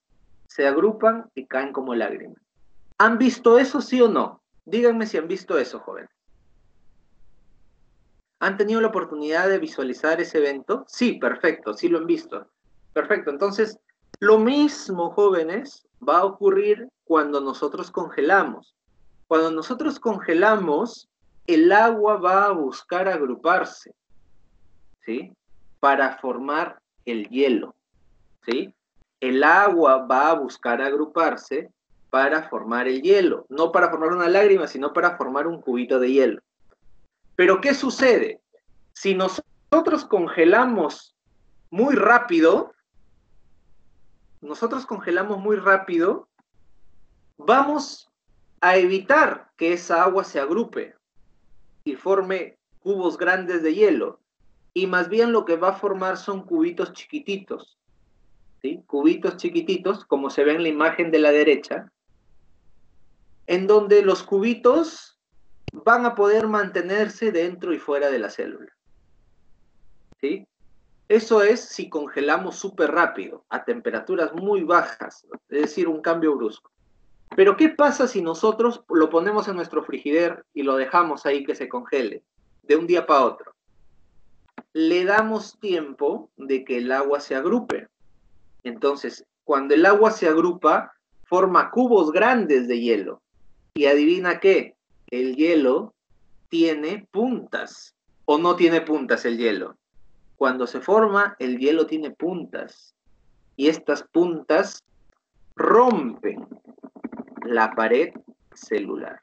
Se agrupan y caen como lágrimas. ¿Han visto eso, sí o no? Díganme si han visto eso, jóvenes. ¿Han tenido la oportunidad de visualizar ese evento? Sí, perfecto, sí lo han visto. Perfecto. Entonces, lo mismo, jóvenes, va a ocurrir cuando nosotros congelamos. Cuando nosotros congelamos, el agua va a buscar agruparse, ¿sí? Para formar el hielo, ¿sí? El agua va a buscar agruparse para formar el hielo. No para formar una lágrima, sino para formar un cubito de hielo. Pero, ¿qué sucede? Si nosotros congelamos muy rápido, vamos a evitar que esa agua se agrupe y forme cubos grandes de hielo. Y más bien lo que va a formar son cubitos chiquititos, ¿sí? Cubitos chiquititos, como se ve en la imagen de la derecha, en donde los cubitos van a poder mantenerse dentro y fuera de la célula, ¿sí? Eso es si congelamos súper rápido, a temperaturas muy bajas, es decir, un cambio brusco. Pero ¿qué pasa si nosotros lo ponemos en nuestro frigider y lo dejamos ahí que se congele de un día para otro? Le damos tiempo de que el agua se agrupe. Entonces, cuando el agua se agrupa, forma cubos grandes de hielo. Y adivina qué, el hielo tiene puntas. ¿O no tiene puntas el hielo? Cuando se forma, el hielo tiene puntas. Y estas puntas rompen la pared celular.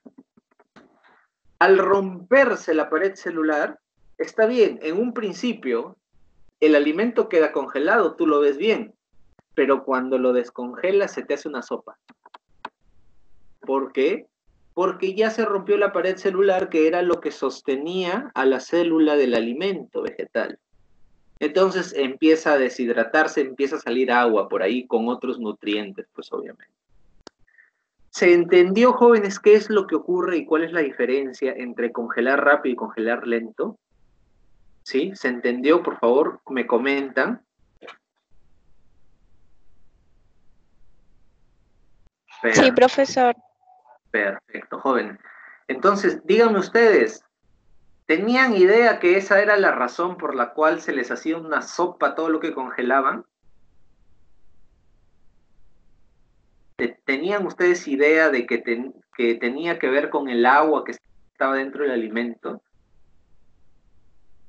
Al romperse la pared celular, está bien, en un principio el alimento queda congelado, tú lo ves bien, pero cuando lo descongelas se te hace una sopa. ¿Por qué? Porque ya se rompió la pared celular, que era lo que sostenía a la célula del alimento vegetal. Entonces empieza a deshidratarse, empieza a salir agua por ahí con otros nutrientes, pues obviamente. ¿Se entendió, jóvenes, qué es lo que ocurre y cuál es la diferencia entre congelar rápido y congelar lento? ¿Sí? ¿Se entendió? Por favor, me comentan. Sí, profesor. Perfecto, jóvenes. Entonces, díganme ustedes, ¿tenían idea que esa era la razón por la cual se les hacía una sopa todo lo que congelaban? ¿Tenían ustedes idea de que tenía que ver con el agua que estaba dentro del alimento?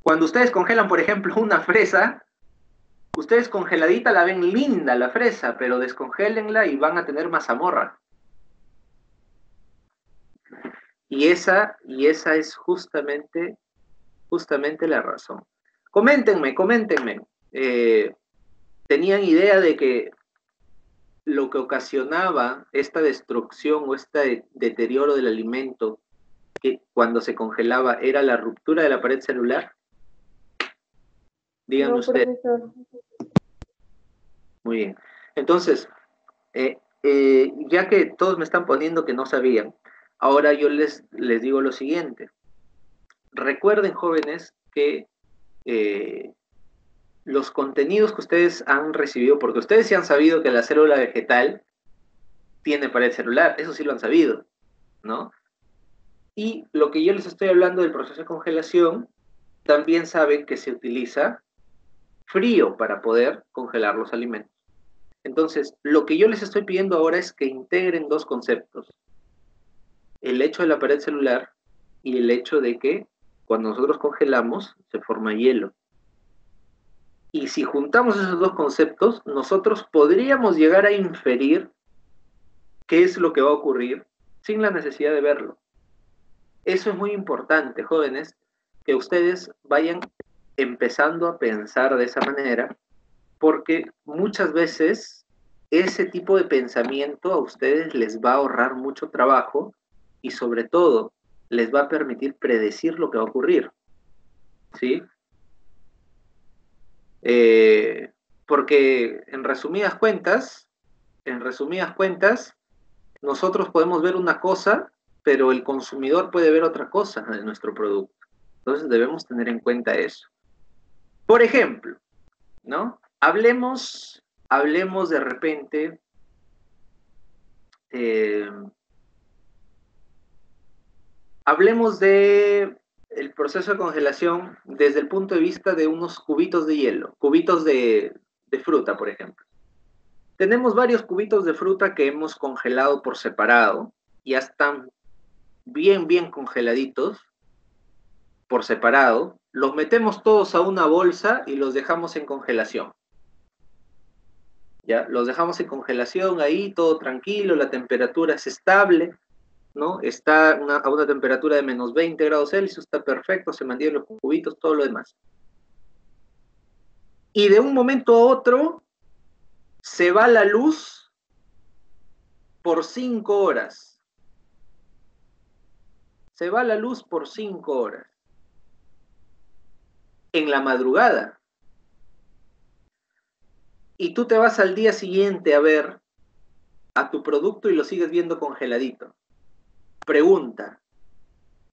Cuando ustedes congelan, por ejemplo, una fresa, ustedes congeladita la ven linda la fresa, pero descongélenla y van a tener mazamorra. Y esa es justamente la razón. Coméntenme. ¿Tenían idea de que lo que ocasionaba esta destrucción o este deterioro del alimento que cuando se congelaba era la ruptura de la pared celular? Díganme No, ustedes. profesor. Muy bien. Entonces, ya que todos me están poniendo que no sabían, ahora yo les digo lo siguiente. Recuerden, jóvenes, que los contenidos que ustedes han recibido, porque ustedes sí han sabido que la célula vegetal tiene pared celular, eso sí lo han sabido, ¿no? Y lo que yo les estoy hablando del proceso de congelación, también saben que se utiliza frío para poder congelar los alimentos. Entonces, lo que yo les estoy pidiendo ahora es que integren dos conceptos. El hecho de la pared celular y el hecho de que cuando nosotros congelamos se forma hielo. Y si juntamos esos dos conceptos, nosotros podríamos llegar a inferir qué es lo que va a ocurrir sin la necesidad de verlo. Eso es muy importante, jóvenes, que ustedes vayan empezando a pensar de esa manera, porque muchas veces ese tipo de pensamiento a ustedes les va a ahorrar mucho trabajo y sobre todo les va a permitir predecir lo que va a ocurrir, ¿sí? Porque en resumidas cuentas, nosotros podemos ver una cosa, pero el consumidor puede ver otra cosa de nuestro producto. Entonces debemos tener en cuenta eso. Por ejemplo, ¿no? Hablemos de repente, hablemos de el proceso de congelación desde el punto de vista de unos cubitos de hielo, cubitos de de fruta, por ejemplo. Tenemos varios cubitos de fruta que hemos congelado por separado. Ya están bien congeladitos por separado. Los metemos todos a una bolsa y los dejamos en congelación. ¿Ya? Los dejamos en congelación ahí, todo tranquilo, la temperatura es estable, ¿no? Está a una temperatura de menos 20 grados Celsius, está perfecto, se mantienen los cubitos, todo lo demás. Y de un momento a otro se va la luz por 5 horas. Se va la luz por 5 horas. En la madrugada. Y tú te vas al día siguiente a ver a tu producto y lo sigues viendo congeladito. Pregunta,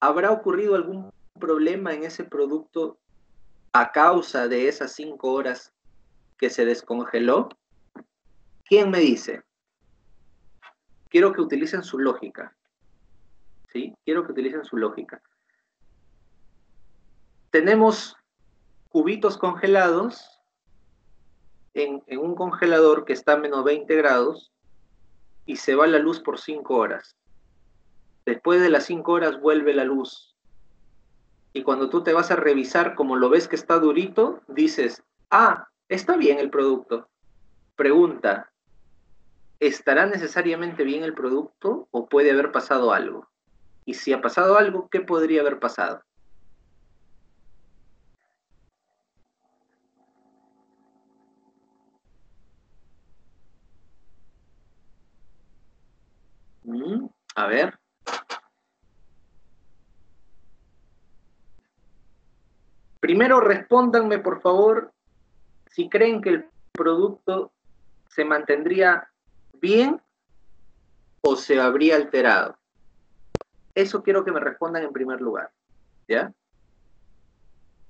¿habrá ocurrido algún problema en ese producto a causa de esas 5 horas que se descongeló? ¿Quién me dice? Quiero que utilicen su lógica. ¿Sí? Quiero que utilicen su lógica. Tenemos cubitos congelados en un congelador que está a menos 20 grados y se va la luz por 5 horas. Después de las 5 horas vuelve la luz. Y cuando tú te vas a revisar, como lo ves que está durito, dices, ah, está bien el producto. Pregunta, ¿estará necesariamente bien el producto o puede haber pasado algo? Y si ha pasado algo, ¿qué podría haber pasado? A ver. Primero respóndanme, por favor, si creen que el producto se mantendría bien o se habría alterado. Eso quiero que me respondan en primer lugar, ¿ya?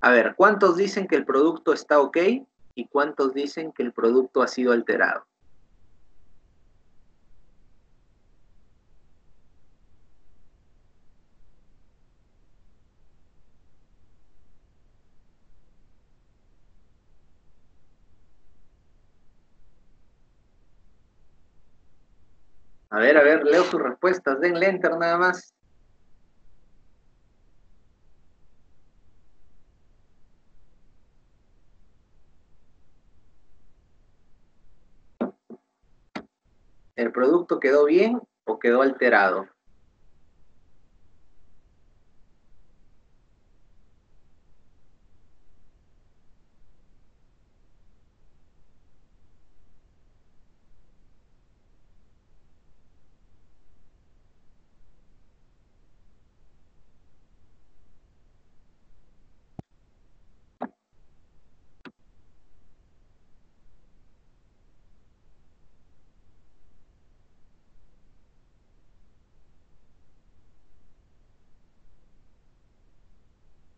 A ver, ¿cuántos dicen que el producto está ok y cuántos dicen que el producto ha sido alterado? A ver, leo sus respuestas. Denle enter nada más. ¿El producto quedó bien o quedó alterado?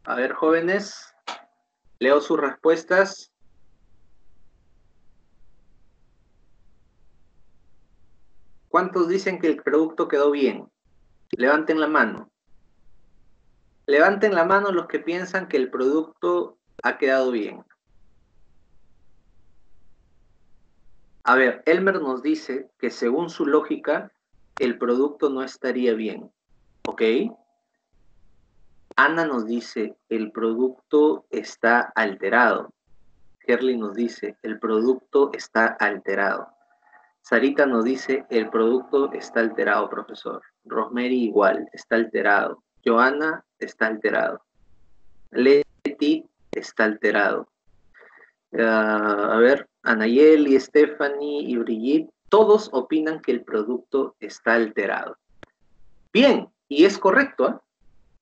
A ver, jóvenes, leo sus respuestas. ¿Cuántos dicen que el producto quedó bien? Levanten la mano. Levanten la mano los que piensan que el producto ha quedado bien. A ver, Elmer nos dice que según su lógica, el producto no estaría bien. ¿Ok? Ana nos dice, el producto está alterado. Kerly nos dice, el producto está alterado. Sarita nos dice, el producto está alterado, profesor. Rosemary igual, está alterado. Joana está alterado. Leti está alterado. A ver, Anayeli, Stephanie y Brigitte, todos opinan que el producto está alterado. Bien, y es correcto, ¿eh?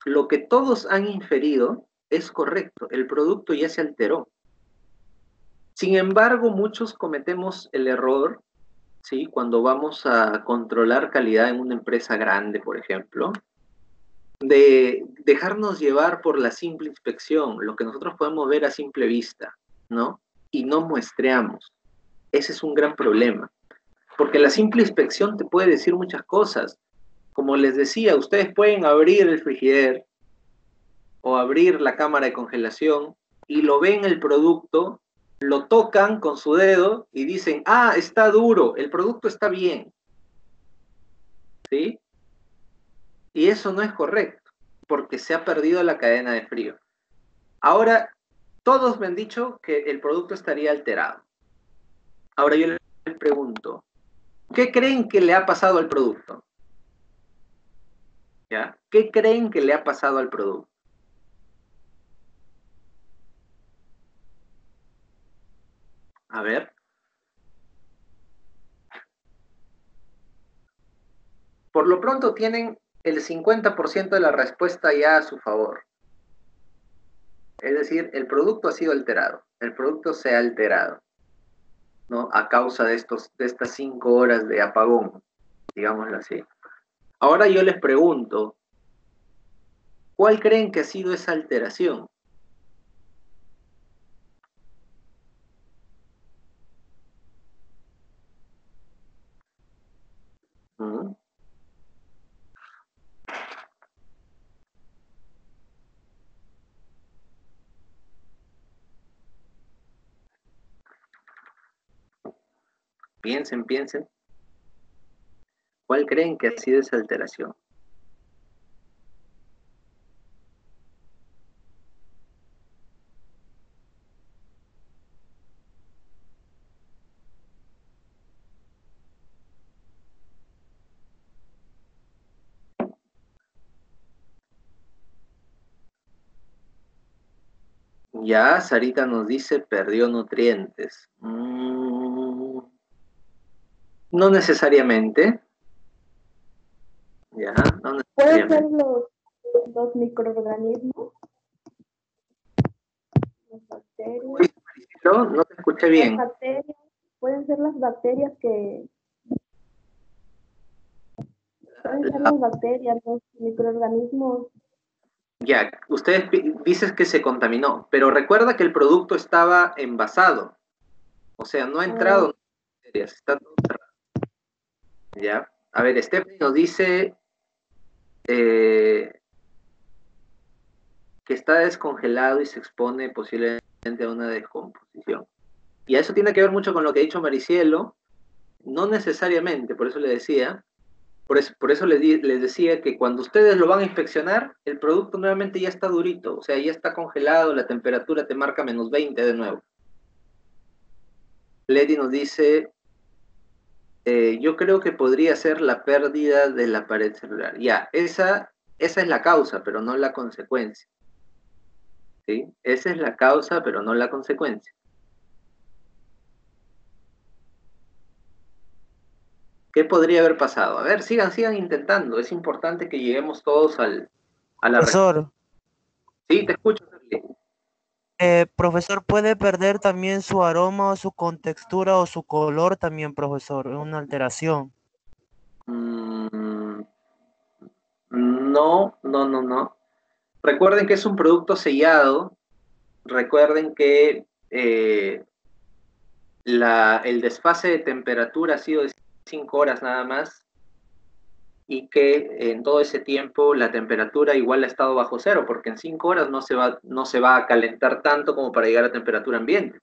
Lo que todos han inferido es correcto, el producto ya se alteró. Sin embargo, muchos cometemos el error, ¿sí? Cuando vamos a controlar calidad en una empresa grande, por ejemplo, de dejarnos llevar por la simple inspección, lo que nosotros podemos ver a simple vista, ¿no? Y no muestreamos. Ese es un gran problema, porque la simple inspección te puede decir muchas cosas. Como les decía, ustedes pueden abrir el frigider o abrir la cámara de congelación y lo ven el producto lo tocan con su dedo y dicen, ah, está duro, el producto está bien. ¿Sí? Y eso no es correcto, porque se ha perdido la cadena de frío. Ahora, todos me han dicho que el producto estaría alterado. Ahora yo les pregunto, ¿qué creen que le ha pasado al producto? ¿Ya? ¿Qué creen que le ha pasado al producto? A ver. Por lo pronto tienen el 50% de la respuesta ya a su favor. Es decir, el producto ha sido alterado. El producto se ha alterado, ¿no? A causa de estas 5 horas de apagón, digámoslo así. Ahora yo les pregunto, ¿cuál creen que ha sido esa alteración? ¿Mm? Piensen, piensen. ¿Cuál creen que ha sido esa alteración? Ya, Sarita nos dice, perdió nutrientes. No necesariamente. Ya, no ¿Pueden ser necesariamente. los microorganismos? Las bacterias. Uy, no te escuché Las bien. bacterias. Pueden ser las bacterias que... Pueden ser las bacterias, los microorganismos. Ya, ustedes dicen que se contaminó, pero recuerda que el producto estaba envasado. O sea, no ha entrado bacterias, está todo cerrado. Ya. A ver, Stephanie nos dice que está descongelado y se expone posiblemente a una descomposición. Y eso tiene que ver mucho con lo que ha dicho Maricielo, no necesariamente, por eso le decía, por eso les decía que cuando ustedes lo van a inspeccionar, el producto nuevamente ya está durito, o sea, ya está congelado, la temperatura te marca -20 de nuevo. Lady nos dice, yo creo que podría ser la pérdida de la pared celular. Ya, esa es la causa, pero no la consecuencia. ¿Sí? Esa es la causa, pero no la consecuencia. ¿Qué podría haber pasado? A ver, sigan intentando. Es importante que lleguemos todos a la respuesta. Profesor, Sí, te escucho, Sergio. profesor, ¿puede perder también su aroma o su contextura o su color también, profesor? Es una alteración. No, no. Recuerden que es un producto sellado. Recuerden que el desfase de temperatura ha sido de 5 horas nada más y que en todo ese tiempo la temperatura igual ha estado bajo cero, porque en 5 horas no se va a calentar tanto como para llegar a temperatura ambiente.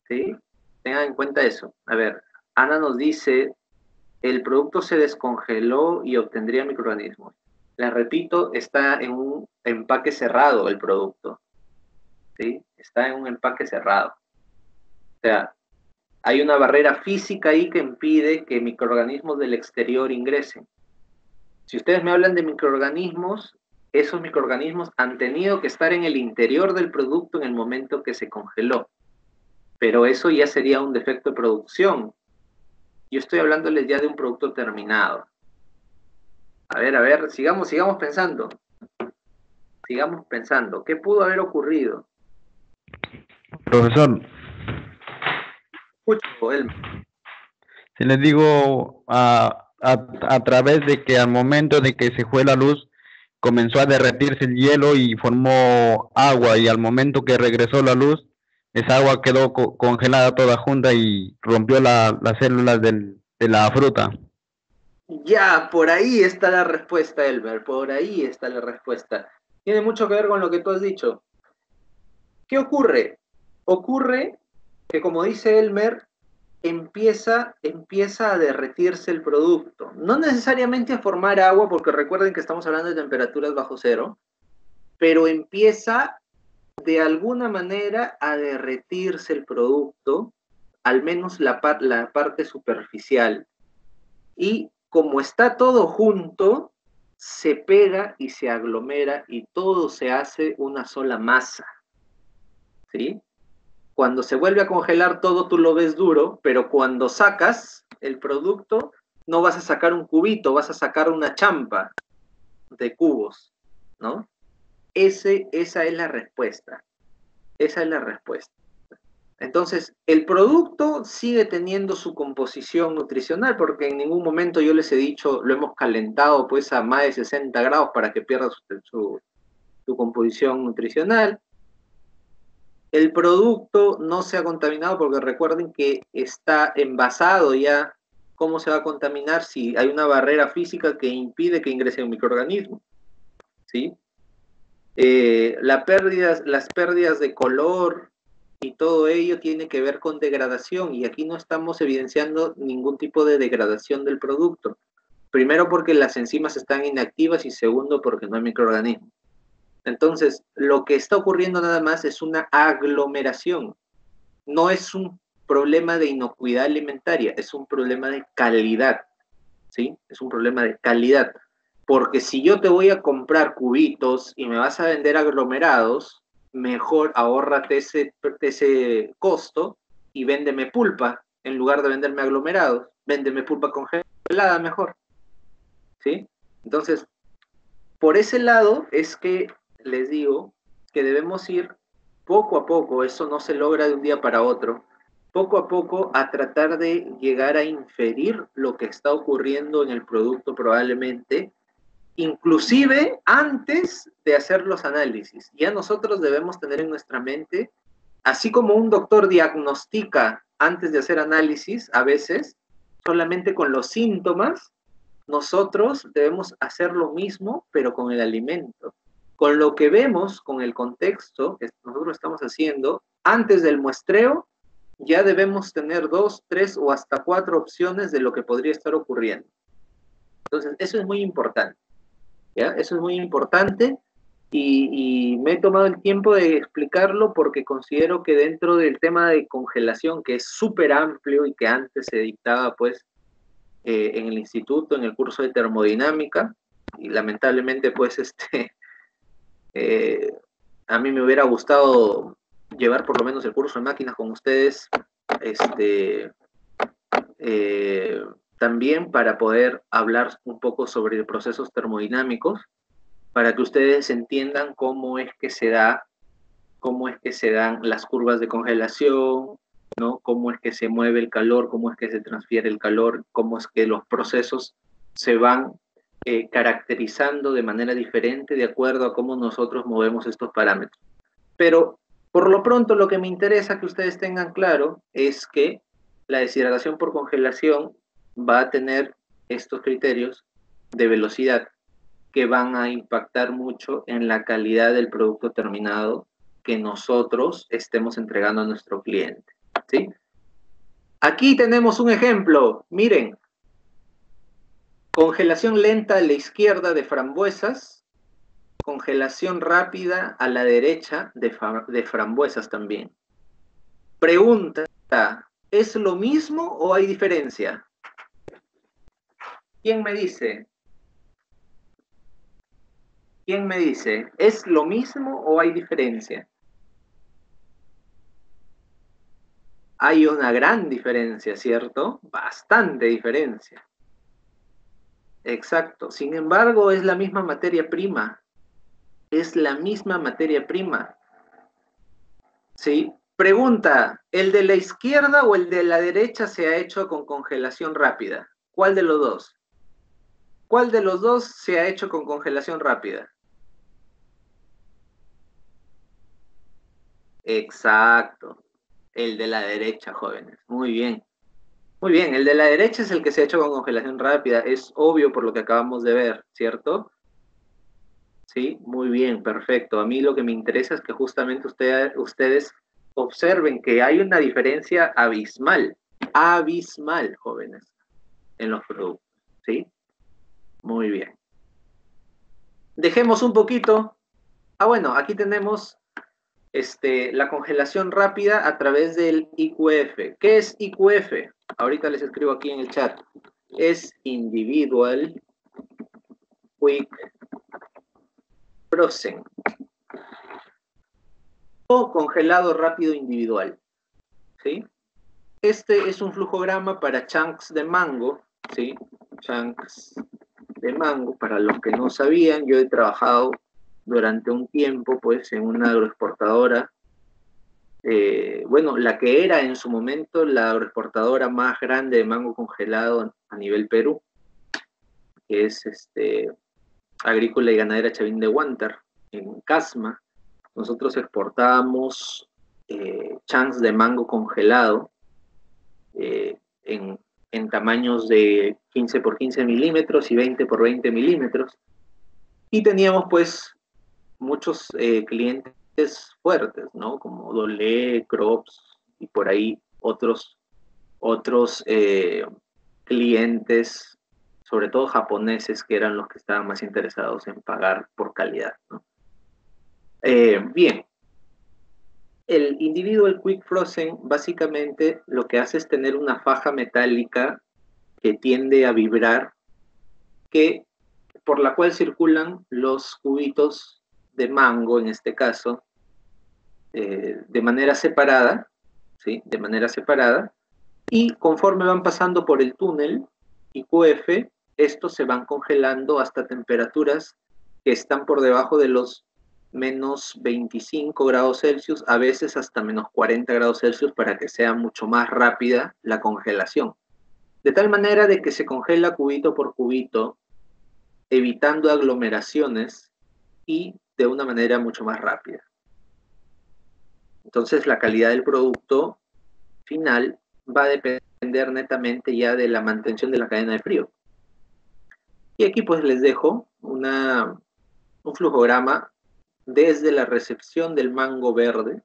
¿Sí? Tengan en cuenta eso. A ver, Ana nos dice, el producto se descongeló y obtendría microorganismos. Les repito, está en un empaque cerrado el producto. ¿Sí? Está en un empaque cerrado. O sea, hay una barrera física ahí que impide que microorganismos del exterior ingresen. Si ustedes me hablan de microorganismos, esos microorganismos han tenido que estar en el interior del producto en el momento que se congeló. Pero eso ya sería un defecto de producción. Yo estoy hablándoles ya de un producto terminado. A ver, sigamos pensando. Sigamos pensando. ¿Qué pudo haber ocurrido? Profesor, Escucho, Elmer. si les digo a través de que al momento de que se fue la luz comenzó a derretirse el hielo y formó agua y al momento que regresó la luz esa agua quedó congelada toda junta y rompió las células de la fruta. Ya, por ahí está la respuesta, Elmer. Por ahí está la respuesta. Tiene mucho que ver con lo que tú has dicho. ¿Qué ocurre? ocurre que, como dice Elmer, empieza a derretirse el producto. No necesariamente a formar agua, porque recuerden que estamos hablando de temperaturas bajo cero, pero empieza de alguna manera a derretirse el producto, al menos la parte superficial. Y como está todo junto, se pega y se aglomera y todo se hace una sola masa, ¿sí? Cuando se vuelve a congelar todo tú lo ves duro, pero cuando sacas el producto no vas a sacar un cubito, vas a sacar una champa de cubos, ¿no? Esa es la respuesta. Esa es la respuesta. Entonces, el producto sigue teniendo su composición nutricional, porque en ningún momento yo les he dicho, lo hemos calentado pues a más de 60 grados para que pierda su composición nutricional. El producto no se ha contaminado porque recuerden que está envasado ya. ¿Cómo se va a contaminar si hay una barrera física que impide que ingrese un microorganismo? ¿Sí? Las pérdidas de color y todo ello tiene que ver con degradación, y aquí no estamos evidenciando ningún tipo de degradación del producto. Primero porque las enzimas están inactivas y segundo porque no hay microorganismos. Entonces, lo que está ocurriendo nada más es una aglomeración. No es un problema de inocuidad alimentaria, es un problema de calidad, ¿sí? Es un problema de calidad. Porque si yo te voy a comprar cubitos y me vas a vender aglomerados, mejor ahórrate ese costo y véndeme pulpa en lugar de venderme aglomerados. Véndeme pulpa congelada mejor, ¿sí? Entonces, por ese lado es que les digo que debemos ir poco a poco, eso no se logra de un día para otro, poco a poco a tratar de llegar a inferir lo que está ocurriendo en el producto probablemente, inclusive antes de hacer los análisis. Ya nosotros debemos tener en nuestra mente, así como un doctor diagnostica antes de hacer análisis, a veces, solamente con los síntomas, nosotros debemos hacer lo mismo, pero con el alimento. Con lo que vemos, con el contexto que nosotros estamos haciendo, antes del muestreo, ya debemos tener 2, 3 o hasta 4 opciones de lo que podría estar ocurriendo. Entonces, eso es muy importante. ¿Ya? Eso es muy importante y me he tomado el tiempo de explicarlo porque considero que dentro del tema de congelación, que es súper amplio y que antes se dictaba pues en el instituto, en el curso de termodinámica, y lamentablemente pues a mí me hubiera gustado llevar por lo menos el curso de máquinas con ustedes, también para poder hablar un poco sobre procesos termodinámicos, para que ustedes entiendan cómo es que se dan las curvas de congelación, ¿no? Cómo es que se mueve el calor, cómo es que se transfiere el calor, cómo es que los procesos se van caracterizando de manera diferente de acuerdo a cómo nosotros movemos estos parámetros. Pero por lo pronto lo que me interesa que ustedes tengan claro es que la deshidratación por congelación va a tener estos criterios de velocidad que van a impactar mucho en la calidad del producto terminado que nosotros estemos entregando a nuestro cliente, ¿sí? Aquí tenemos un ejemplo, miren, congelación lenta a la izquierda de frambuesas, congelación rápida a la derecha de frambuesas también. Pregunta, ¿es lo mismo o hay diferencia? ¿Quién me dice? ¿Quién me dice? ¿Es lo mismo o hay diferencia? Hay una gran diferencia, ¿cierto? Bastante diferencia. Exacto. Sin embargo, es la misma materia prima. Es la misma materia prima. ¿Sí? Pregunta, ¿el de la izquierda o el de la derecha se ha hecho con congelación rápida? ¿Cuál de los dos? ¿Cuál de los dos se ha hecho con congelación rápida? Exacto. El de la derecha, jóvenes. Muy bien. Muy bien, el de la derecha es el que se ha hecho con congelación rápida. Es obvio por lo que acabamos de ver, ¿cierto? Sí, muy bien, perfecto. A mí lo que me interesa es que justamente ustedes observen que hay una diferencia abismal, jóvenes, en los productos, ¿sí? Muy bien. Dejemos un poquito. Bueno, aquí tenemos la congelación rápida a través del IQF. ¿Qué es IQF? Ahorita les escribo aquí en el chat. Es Individual Quick Frozen o congelado rápido individual, ¿sí? Este es un flujograma para chunks de mango, ¿sí? Chunks de mango, para los que no sabían, yo he trabajado durante un tiempo, pues, en una agroexportadora, bueno, la que era en su momento la agroexportadora más grande de mango congelado a nivel Perú, que es Agrícola y Ganadera Chavín de Huántar, en Casma. Nosotros exportábamos chunks de mango congelado en tamaños de 15 por 15 milímetros y 20 por 20 milímetros. Y teníamos, pues, muchos clientes fuertes, ¿no? Como Dolé, Crops y por ahí otros clientes, sobre todo japoneses, que eran los que estaban más interesados en pagar por calidad, ¿no? Bien, el Individual Quick Frozen básicamente lo que hace es tener una faja metálica que tiende a vibrar, por la cual circulan los cubitos de mango, en este caso, de manera separada, ¿sí? De manera separada, y conforme van pasando por el túnel IQF, estos se van congelando hasta temperaturas que están por debajo de los menos 25 grados Celsius, a veces hasta menos 40 grados Celsius, para que sea mucho más rápida la congelación. De tal manera de que se congela cubito por cubito, evitando aglomeraciones y de una manera mucho más rápida. Entonces la calidad del producto final va a depender netamente ya de la mantención de la cadena de frío. Y aquí pues les dejo un flujograma desde la recepción del mango verde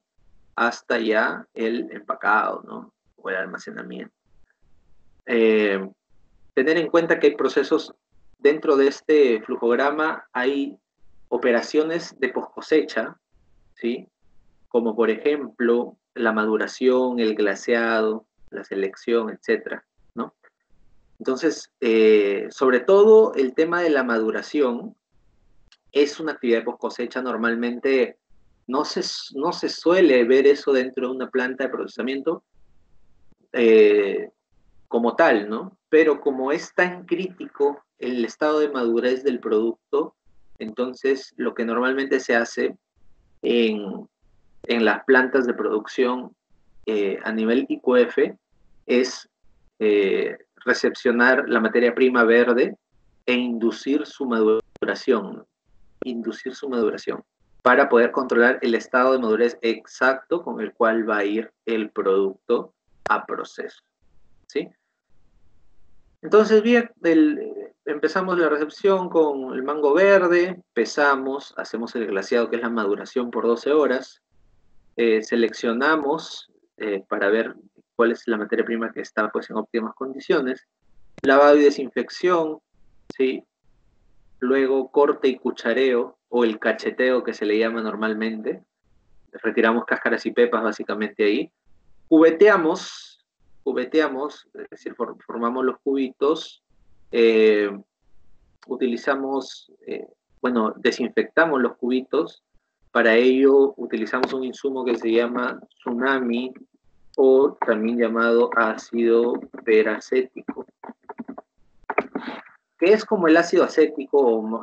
hasta ya el empacado, ¿no? O el almacenamiento. Tener en cuenta que hay procesos dentro de este flujograma, hay operaciones de post-cosecha, ¿sí? Como por ejemplo la maduración, el glaseado, la selección, etcétera, ¿no? Entonces, sobre todo el tema de la maduración es una actividad de post-cosecha. Normalmente no se suele ver eso dentro de una planta de procesamiento como tal, ¿no? Pero como es tan crítico el estado de madurez del producto, entonces lo que normalmente se hace en las plantas de producción a nivel IQF es recepcionar la materia prima verde e inducir su maduración, para poder controlar el estado de madurez exacto con el cual va a ir el producto a proceso, ¿sí? Entonces, bien, empezamos la recepción con el mango verde, pesamos, hacemos el glaseado, que es la maduración por 12 horas, seleccionamos para ver cuál es la materia prima que está, pues, en óptimas condiciones, lavado y desinfección, ¿sí? Luego corte y cuchareo, o el cacheteo que se le llama normalmente. Retiramos cáscaras y pepas básicamente ahí. Cubeteamos, es decir, formamos los cubitos, utilizamos, bueno, desinfectamos los cubitos. Para ello utilizamos un insumo que se llama Tsunami, o también llamado ácido peracético, que es como el ácido acético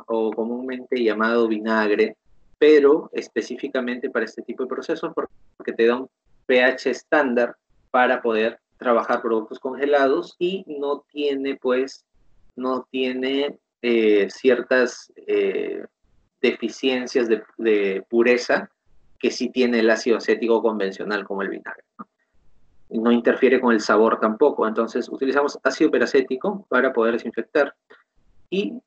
o comúnmente llamado vinagre, pero específicamente para este tipo de procesos, porque te da un pH estándar para poder trabajar productos congelados y no tiene, pues, ciertas deficiencias de pureza que sí tiene el ácido acético convencional, como el vinagre, ¿no? No interfiere con el sabor tampoco. Entonces utilizamos ácido peracético para poder desinfectar. Y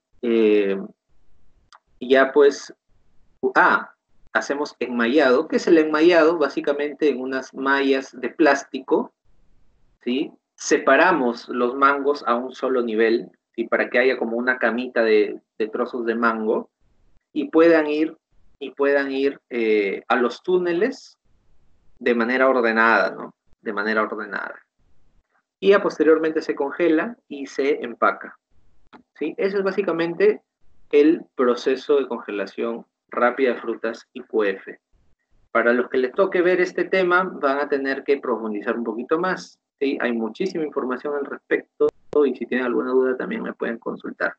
ya pues, hacemos enmayado. ¿Qué es el enmayado? Básicamente en unas mallas de plástico, ¿sí? Separamos los mangos a un solo nivel, ¿sí? Para que haya como una camita de trozos de mango y puedan ir a los túneles de manera ordenada, ¿no? De manera ordenada. Y ya posteriormente se congela y se empaca, ¿sí? Ese es básicamente el proceso de congelación rápida de frutas y QF. Para los que les toque ver este tema, van a tener que profundizar un poquito más, ¿sí? Hay muchísima información al respecto y si tienen alguna duda también me pueden consultar.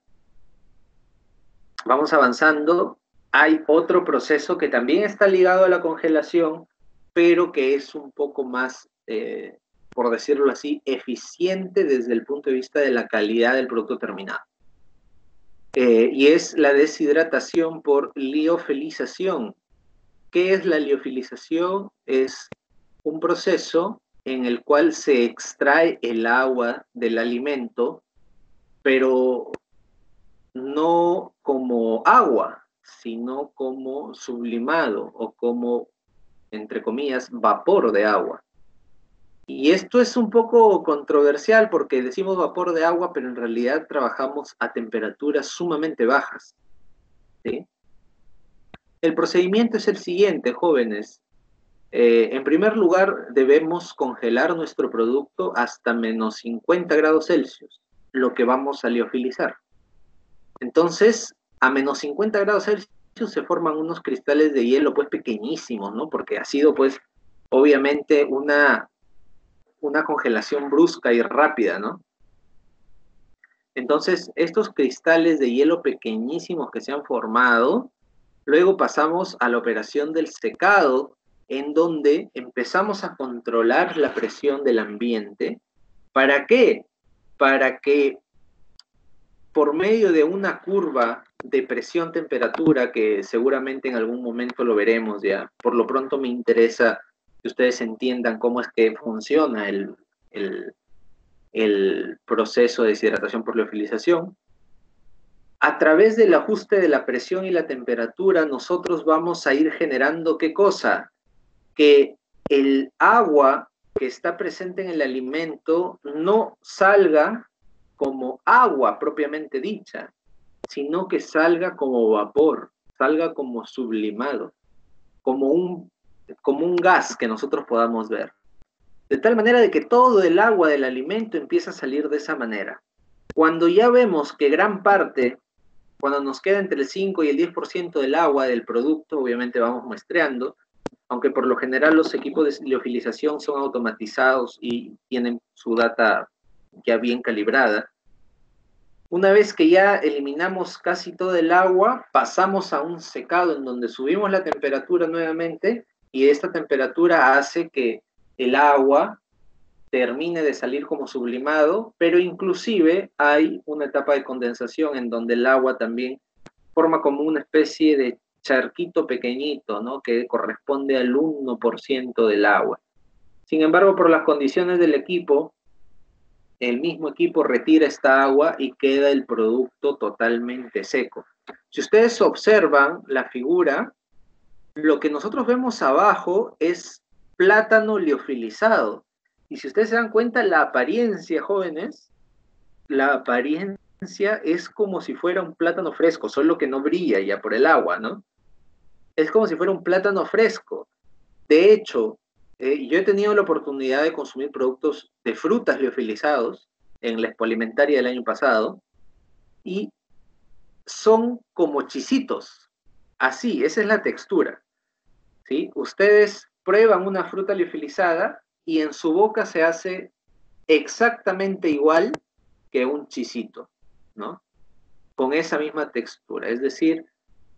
Vamos avanzando. Hay otro proceso que también está ligado a la congelación, pero que es un poco más, por decirlo así, eficiente desde el punto de vista de la calidad del producto terminado. Y es la deshidratación por liofilización. ¿Qué es la liofilización? Es un proceso en el cual se extrae el agua del alimento, pero no como agua, sino como sublimado o como, entre comillas, vapor de agua. Y esto es un poco controversial porque decimos vapor de agua, pero en realidad trabajamos a temperaturas sumamente bajas, ¿sí? El procedimiento es el siguiente, jóvenes. En primer lugar, debemos congelar nuestro producto hasta menos 50 grados Celsius, lo que vamos a liofilizar. Entonces, a menos 50 grados Celsius se forman unos cristales de hielo, pues pequeñísimos, ¿no? Porque ha sido, pues, obviamente una congelación brusca y rápida, ¿no? Entonces, estos cristales de hielo pequeñísimos que se han formado, luego pasamos a la operación del secado, en donde empezamos a controlar la presión del ambiente. ¿Para qué? Para que por medio de una curva de presión-temperatura, que seguramente en algún momento lo veremos ya, por lo pronto me interesa que ustedes entiendan cómo es que funciona el proceso de deshidratación por liofilización. A través del ajuste de la presión y la temperatura, nosotros vamos a ir generando, ¿qué cosa? Que el agua que está presente en el alimento no salga como agua propiamente dicha, sino que salga como vapor, salga como sublimado, como un gas que nosotros podamos ver. De tal manera de que todo el agua del alimento empieza a salir de esa manera. Cuando ya vemos que gran parte, cuando nos queda entre el 5 y el 10% del agua del producto, obviamente vamos muestreando, aunque por lo general los equipos de liofilización son automatizados y tienen su data ya bien calibrada. Una vez que ya eliminamos casi todo el agua, pasamos a un secado en donde subimos la temperatura nuevamente y esta temperatura hace que el agua termine de salir como sublimado, pero inclusive hay una etapa de condensación en donde el agua también forma como una especie de charquito pequeñito, ¿no? Que corresponde al 1% del agua. Sin embargo, por las condiciones del equipo, el mismo equipo retira esta agua y queda el producto totalmente seco. Si ustedes observan la figura, lo que nosotros vemos abajo es plátano liofilizado. Y si ustedes se dan cuenta, la apariencia, jóvenes, la apariencia es como si fuera un plátano fresco, solo que no brilla ya por el agua, ¿no? Es como si fuera un plátano fresco. De hecho, yo he tenido la oportunidad de consumir productos de frutas liofilizados en la Expo Alimentaria del año pasado y son como chisitos. Así, esa es la textura, ¿sí? Ustedes prueban una fruta liofilizada y en su boca se hace exactamente igual que un chisito, ¿no? Con esa misma textura, es decir,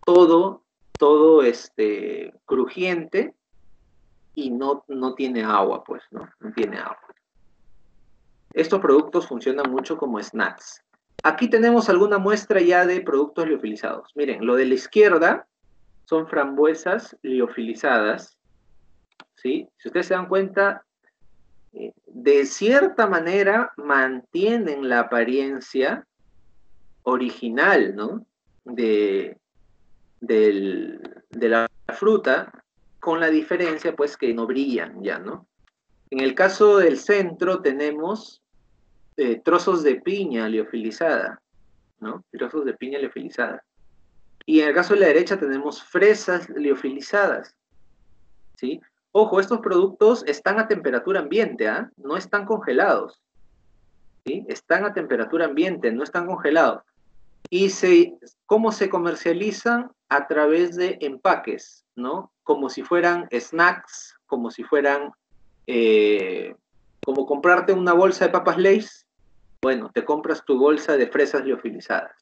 todo crujiente y no tiene agua, pues, ¿no? No tiene agua. Estos productos funcionan mucho como snacks. Aquí tenemos alguna muestra ya de productos liofilizados. Miren, lo de la izquierda son frambuesas liofilizadas, ¿sí? Si ustedes se dan cuenta, de cierta manera mantienen la apariencia original, ¿no? De la fruta, con la diferencia pues que no brillan ya, ¿no? En el caso del centro tenemos trozos de piña liofilizada, ¿no? Trozos de piña liofilizada. Y en el caso de la derecha tenemos fresas liofilizadas, ¿sí? Ojo, estos productos están a temperatura ambiente, ¿ah? No están congelados, ¿sí? Están a temperatura ambiente, no están congelados. Y ¿cómo se comercializan? A través de empaques, ¿no? Como si fueran snacks, como si fueran, como comprarte una bolsa de papas Lay's. Bueno, te compras tu bolsa de fresas liofilizadas,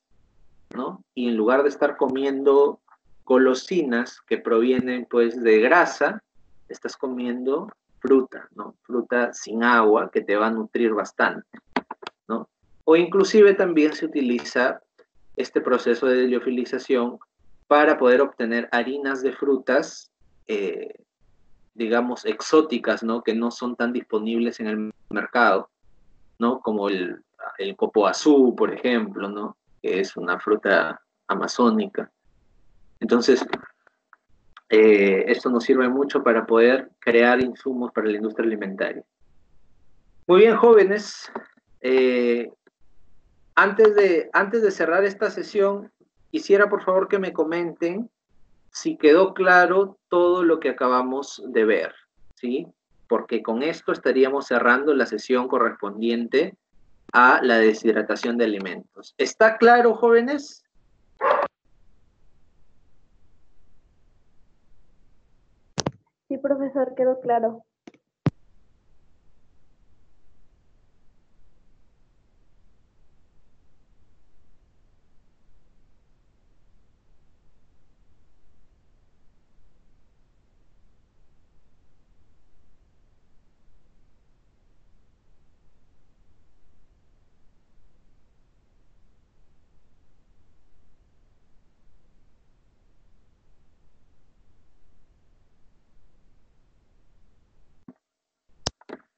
¿no? Y en lugar de estar comiendo golosinas que provienen, pues, de grasa, estás comiendo fruta, ¿no? Fruta sin agua que te va a nutrir bastante, ¿no? O inclusive también se utiliza este proceso de liofilización para poder obtener harinas de frutas, digamos, exóticas, ¿no? Que no son tan disponibles en el mercado, ¿no? Como el copoazú, por ejemplo, ¿no? Que es una fruta amazónica. Entonces, esto nos sirve mucho para poder crear insumos para la industria alimentaria. Muy bien, jóvenes. Antes de cerrar esta sesión, quisiera por favor que me comenten si quedó claro todo lo que acabamos de ver, ¿sí? Porque con esto estaríamos cerrando la sesión correspondiente a la deshidratación de alimentos. ¿Está claro, jóvenes? Sí, profesor, quedó claro.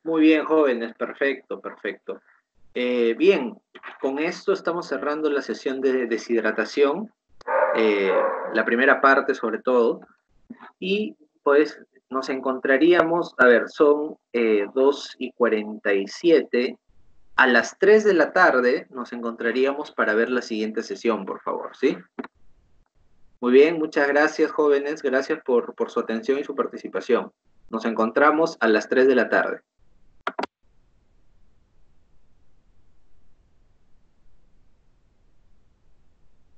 Muy bien, jóvenes, perfecto, perfecto. Bien, con esto estamos cerrando la sesión de deshidratación, la primera parte sobre todo, y pues nos encontraríamos, a ver, son 2:47, a las 3 de la tarde nos encontraríamos para ver la siguiente sesión, por favor, ¿sí? Muy bien, muchas gracias, jóvenes, gracias por su atención y su participación. Nos encontramos a las 3 de la tarde.